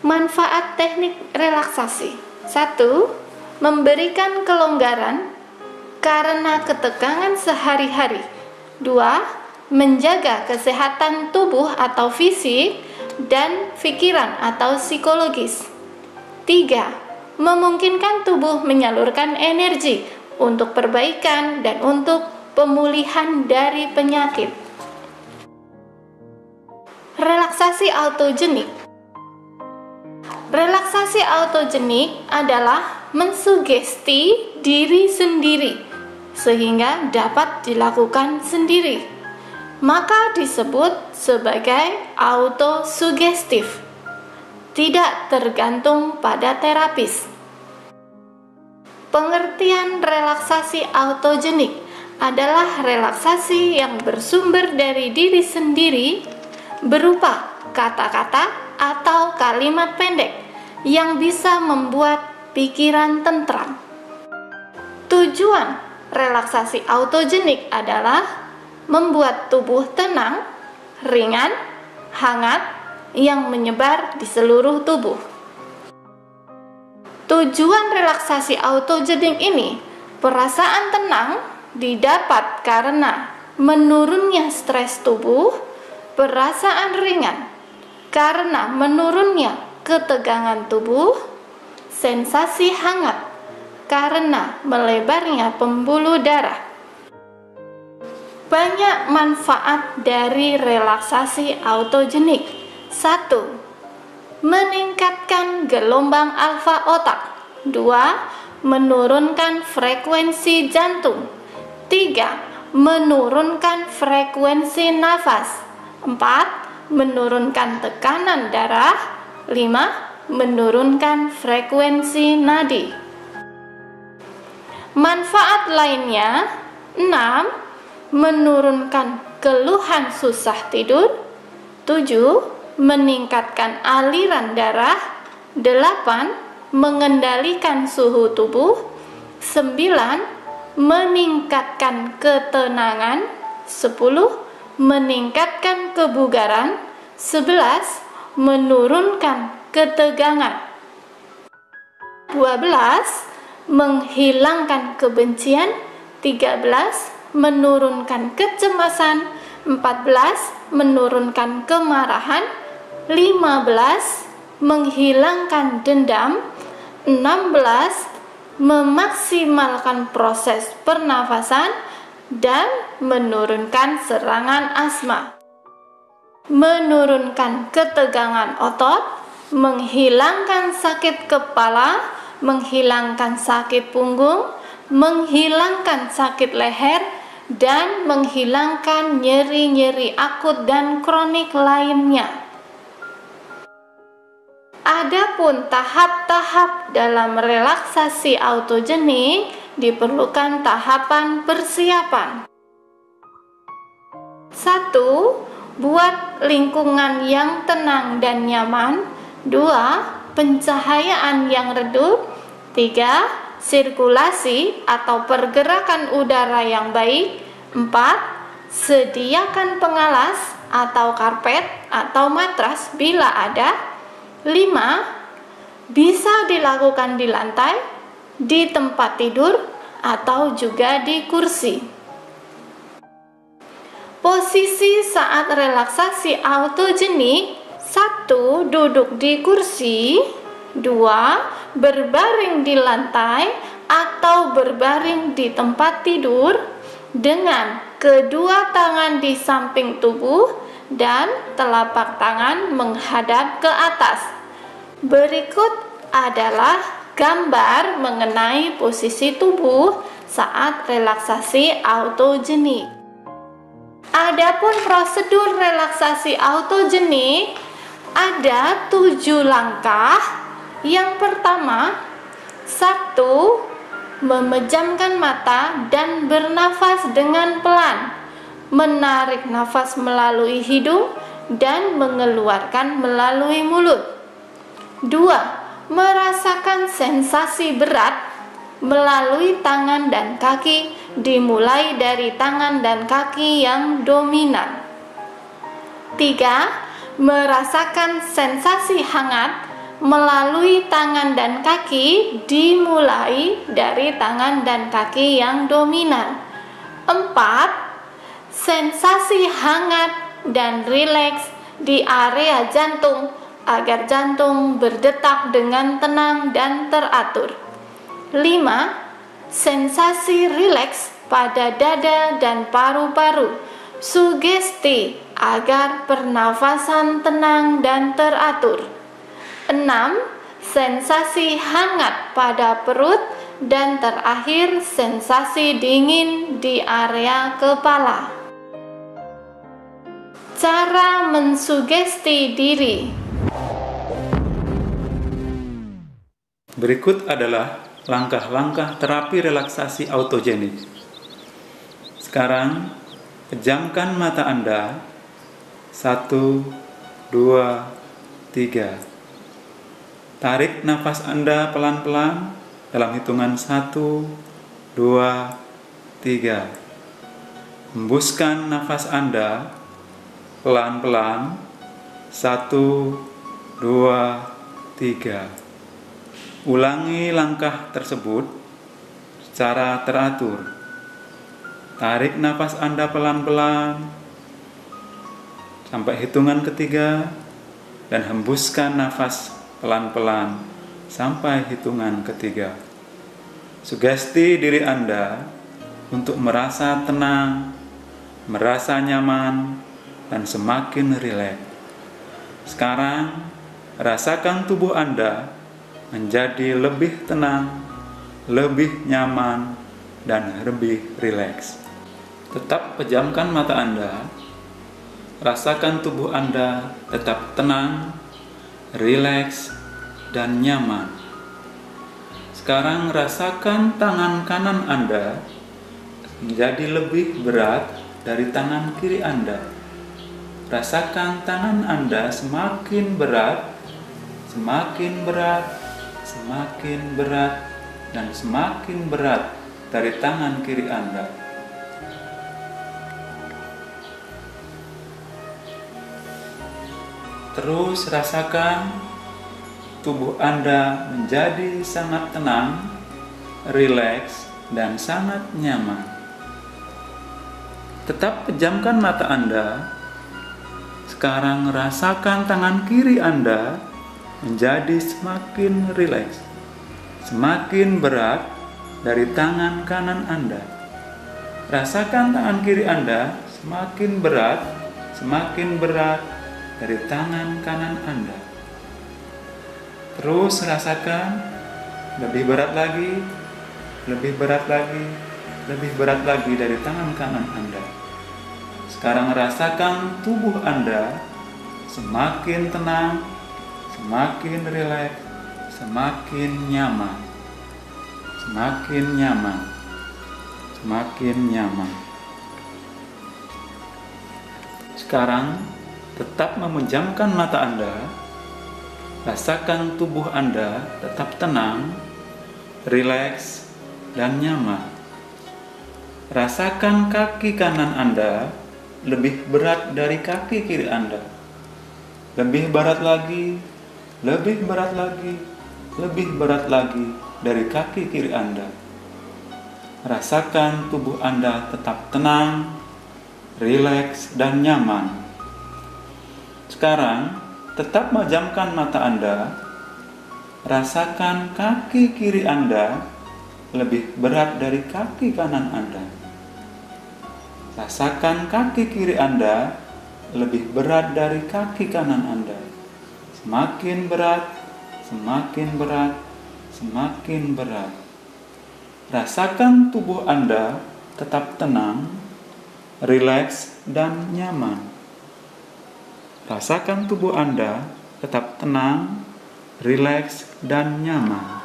Manfaat teknik relaksasi. 1. Memberikan kelonggaran karena ketegangan sehari-hari. 2. Menjaga kesehatan tubuh atau fisik dan pikiran atau psikologis. 3. Memungkinkan tubuh menyalurkan energi untuk perbaikan dan untuk pemulihan dari penyakit. Relaksasi autogenik. Relaksasi autogenik adalah mensugesti diri sendiri sehingga dapat dilakukan sendiri. Maka disebut sebagai autosugestif, tidak tergantung pada terapis. Pengertian relaksasi autogenik adalah relaksasi yang bersumber dari diri sendiri berupa kata-kata atau kalimat pendek yang bisa membuat pikiran tentram. Tujuan relaksasi autogenik adalah membuat tubuh tenang, ringan, hangat, yang menyebar di seluruh tubuh. Tujuan relaksasi autogenik ini, perasaan tenang didapat karena menurunnya stres tubuh, perasaan ringan karena menurunnya ketegangan tubuh, sensasi hangat karena melebarnya pembuluh darah. Banyak manfaat dari relaksasi autogenik. 1. Meningkatkan gelombang alfa otak. 2. Menurunkan frekuensi jantung. 3. Menurunkan frekuensi nafas. 4. Menurunkan tekanan darah. 5. Menurunkan frekuensi nadi. Manfaat lainnya. 6. Menurunkan keluhan susah tidur. 7. Meningkatkan aliran darah. 8. Mengendalikan suhu tubuh. 9. Meningkatkan ketenangan. 10. Meningkatkan kebugaran. 11. Menurunkan ketegangan. 12. Menghilangkan kebencian. 13. Menurunkan kecemasan. 14. Menurunkan kemarahan. 15. Menghilangkan dendam. 16. Memaksimalkan proses pernafasan dan menurunkan serangan asma. Menurunkan ketegangan otot, menghilangkan sakit kepala, menghilangkan sakit punggung, menghilangkan sakit leher, dan menghilangkan nyeri-nyeri akut dan kronik lainnya. Adapun tahap-tahap dalam relaksasi autogenik, diperlukan tahapan persiapan. 1. Buat lingkungan yang tenang dan nyaman. 2. Pencahayaan yang redup. 3. Sirkulasi atau pergerakan udara yang baik. 4. Sediakan pengalas atau karpet atau matras bila ada. 5. Bisa dilakukan di lantai, di tempat tidur, atau juga di kursi. Posisi saat relaksasi autogenik. 1. Duduk di kursi. 2. Berbaring di lantai atau berbaring di tempat tidur dengan kedua tangan di samping tubuh dan telapak tangan menghadap ke atas. Berikut adalah gambar mengenai posisi tubuh saat relaksasi autogenik. Adapun prosedur relaksasi autogenik ada 7 langkah. Yang pertama, 1. Memejamkan mata dan bernafas dengan pelan, menarik nafas melalui hidung dan mengeluarkan melalui mulut. 2. Merasakan sensasi berat melalui tangan dan kaki, dimulai dari tangan dan kaki yang dominan. 3. Merasakan sensasi hangat melalui tangan dan kaki, dimulai dari tangan dan kaki yang dominan. 4. Sensasi hangat dan rileks di area jantung agar jantung berdetak dengan tenang dan teratur. 5. Sensasi rileks pada dada dan paru-paru, sugesti agar pernafasan tenang dan teratur. 6. Sensasi hangat pada perut, dan terakhir sensasi dingin di area kepala. Cara mensugesti diri. Berikut adalah langkah-langkah terapi relaksasi autogenik. Sekarang, pejamkan mata Anda. 1, 2, 3. Tarik nafas Anda pelan-pelan dalam hitungan 1, 2, 3. Hembuskan nafas Anda pelan-pelan. 1, 2, 3. Ulangi langkah tersebut secara teratur. Tarik nafas Anda pelan-pelan sampai hitungan ketiga dan hembuskan nafas pelan-pelan sampai hitungan ketiga. Sugesti diri Anda untuk merasa tenang, merasa nyaman, dan semakin rileks. Sekarang, rasakan tubuh Anda menjadi lebih tenang, lebih nyaman, dan lebih rileks. Tetap pejamkan mata Anda. Rasakan tubuh Anda tetap tenang, rileks, dan nyaman. Sekarang rasakan tangan kanan Anda menjadi lebih berat dari tangan kiri Anda. Rasakan tangan Anda semakin berat, semakin berat, semakin berat, dan semakin berat dari tangan kiri Anda. Terus rasakan tubuh Anda menjadi sangat tenang, rileks, dan sangat nyaman. Tetap pejamkan mata Anda. Sekarang rasakan tangan kiri Anda menjadi semakin rileks, semakin berat dari tangan kanan Anda. Rasakan tangan kiri Anda semakin berat dari tangan kanan Anda. Terus rasakan lebih berat lagi, lebih berat lagi, lebih berat lagi dari tangan kanan Anda. Sekarang rasakan tubuh Anda semakin tenang, semakin rileks, semakin nyaman, semakin nyaman, semakin nyaman. Sekarang tetap memejamkan mata Anda. Rasakan tubuh Anda tetap tenang, rileks, dan nyaman. Rasakan kaki kanan Anda lebih berat dari kaki kiri Anda. Lebih berat lagi, lebih berat lagi, lebih berat lagi dari kaki kiri Anda. Rasakan tubuh Anda tetap tenang, rileks, dan nyaman. Sekarang, tetap memejamkan mata Anda. Rasakan kaki kiri Anda lebih berat dari kaki kanan Anda. Rasakan kaki kiri Anda lebih berat dari kaki kanan Anda. Semakin berat, semakin berat, semakin berat. Rasakan tubuh Anda tetap tenang, rileks, dan nyaman. Rasakan tubuh Anda tetap tenang, rileks, dan nyaman.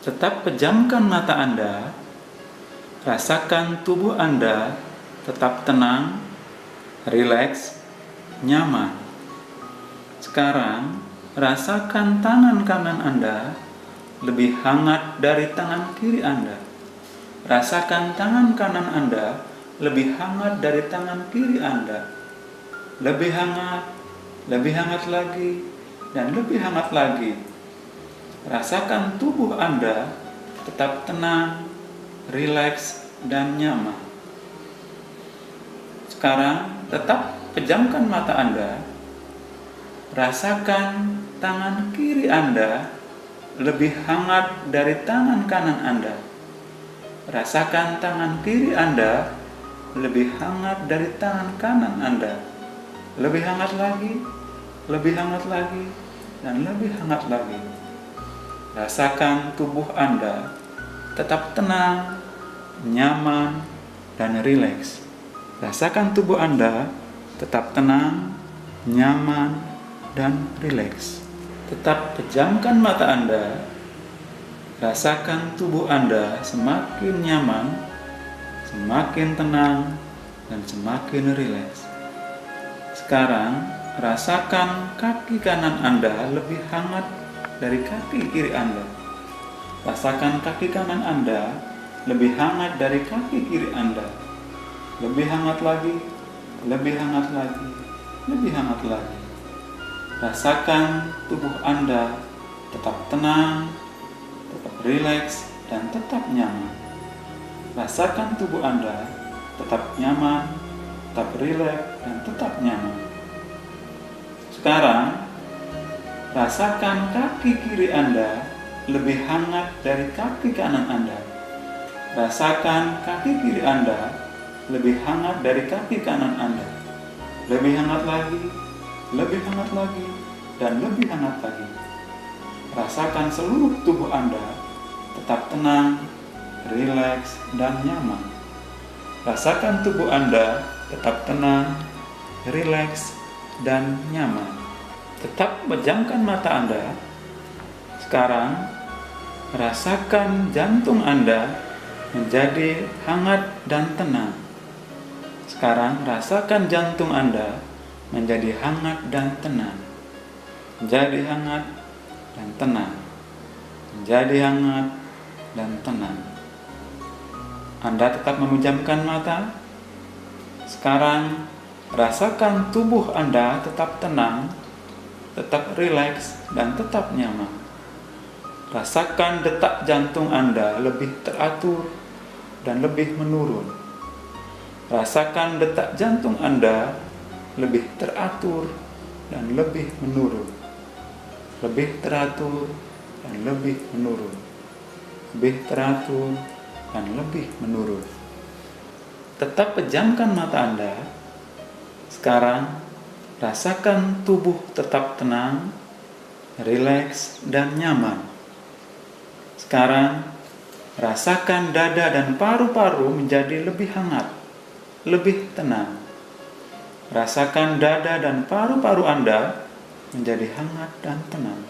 Tetap pejamkan mata Anda. Rasakan tubuh Anda tetap tenang, rileks, nyaman. Sekarang, rasakan tangan kanan Anda lebih hangat dari tangan kiri Anda. Rasakan tangan kanan Anda lebih hangat dari tangan kiri Anda. Lebih hangat lagi, dan lebih hangat lagi. Rasakan tubuh Anda tetap tenang, rileks, dan nyaman. Sekarang tetap pejamkan mata Anda. Rasakan tangan kiri Anda lebih hangat dari tangan kanan Anda. Rasakan tangan kiri Anda lebih hangat dari tangan kanan Anda. Lebih hangat lagi, dan lebih hangat lagi. Rasakan tubuh Anda tetap tenang, nyaman, dan rileks. Rasakan tubuh Anda tetap tenang, nyaman, dan rileks. Tetap pejamkan mata Anda. Rasakan tubuh Anda semakin nyaman, semakin tenang, dan semakin rileks. Sekarang, rasakan kaki kanan Anda lebih hangat dari kaki kiri Anda. Rasakan kaki kanan Anda lebih hangat dari kaki kiri Anda. Lebih hangat lagi, lebih hangat lagi, lebih hangat lagi. Rasakan tubuh Anda tetap tenang, tetap rileks, dan tetap nyaman. Rasakan tubuh Anda tetap nyaman, tetap rileks, dan tetap nyaman. Sekarang, rasakan kaki kiri Anda lebih hangat dari kaki kanan Anda. Rasakan kaki kiri Anda lebih hangat dari kaki kanan Anda. Lebih hangat lagi, dan lebih hangat lagi. Rasakan seluruh tubuh Anda tetap tenang, rileks, dan nyaman. Rasakan tubuh Anda tetap tenang, rileks, dan nyaman. Tetap pejamkan mata Anda. Sekarang, rasakan jantung Anda menjadi hangat dan tenang. Sekarang, rasakan jantung Anda menjadi hangat dan tenang. Menjadi hangat dan tenang. Menjadi hangat dan tenang. Anda tetap memejamkan mata. Sekarang, rasakan tubuh Anda tetap tenang, tetap rileks, dan tetap nyaman. Rasakan detak jantung Anda lebih teratur dan lebih menurun. Rasakan detak jantung Anda lebih teratur dan lebih menurun. Lebih teratur dan lebih menurun. Lebih teratur dan lebih menurun. Tetap pejamkan mata Anda. Sekarang, rasakan tubuh tetap tenang, rileks, dan nyaman. Sekarang, rasakan dada dan paru-paru menjadi lebih hangat, lebih tenang. Rasakan dada dan paru-paru Anda menjadi hangat dan tenang.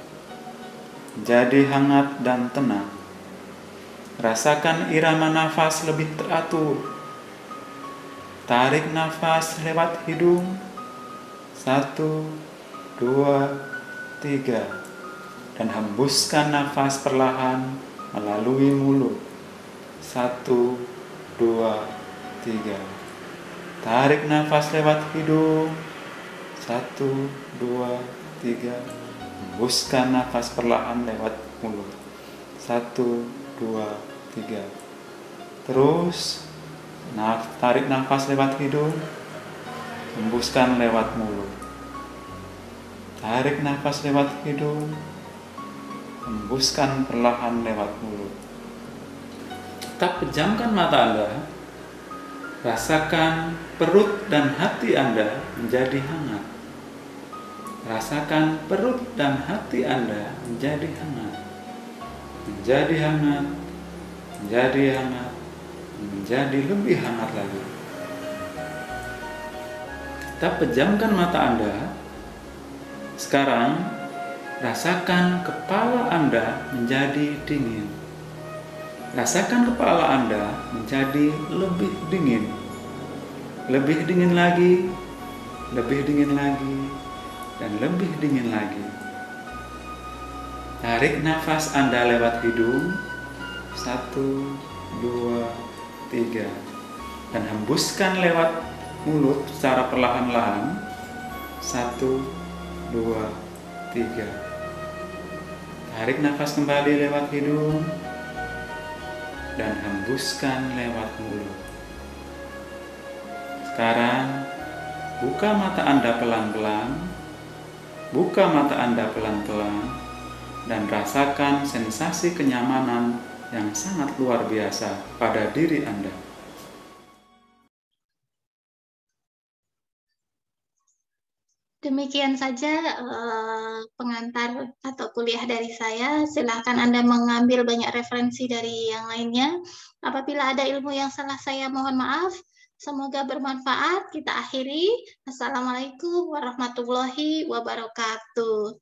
Menjadi hangat dan tenang. Rasakan irama nafas lebih teratur. Tarik nafas lewat hidung. 1, 2, 3. Dan hembuskan nafas perlahan melalui mulut. 1, 2, 3. Tarik nafas lewat hidung. 1, 2, 3. Hembuskan nafas perlahan lewat mulut. 1, 2, 3. Terus tarik nafas lewat hidung. Hembuskan lewat mulut. Tarik nafas lewat hidung. Hembuskan perlahan lewat mulut. Tetap pejamkan mata Anda. Rasakan perut dan hati Anda menjadi hangat. Rasakan perut dan hati Anda menjadi hangat. Menjadi hangat. Menjadi hangat. Menjadi lebih hangat lagi. Tetap pejamkan mata Anda. Sekarang, rasakan kepala Anda menjadi dingin. Rasakan kepala Anda menjadi lebih dingin. Lebih dingin lagi, lebih dingin lagi, dan lebih dingin lagi. Tarik nafas Anda lewat hidung. 1, 2, 3. Dan hembuskan lewat mulut secara perlahan-lahan. 1, 2, 3. Tarik nafas kembali lewat hidung dan hembuskan lewat mulut. Sekarang buka mata Anda pelan-pelan. Buka mata Anda pelan-pelan dan rasakan sensasi kenyamanan yang sangat luar biasa pada diri Anda. Demikian saja pengantar atau kuliah dari saya. Silakan Anda mengambil banyak referensi dari yang lainnya. Apabila ada ilmu yang salah, saya mohon maaf. Semoga bermanfaat. Kita akhiri. Assalamualaikum warahmatullahi wabarakatuh.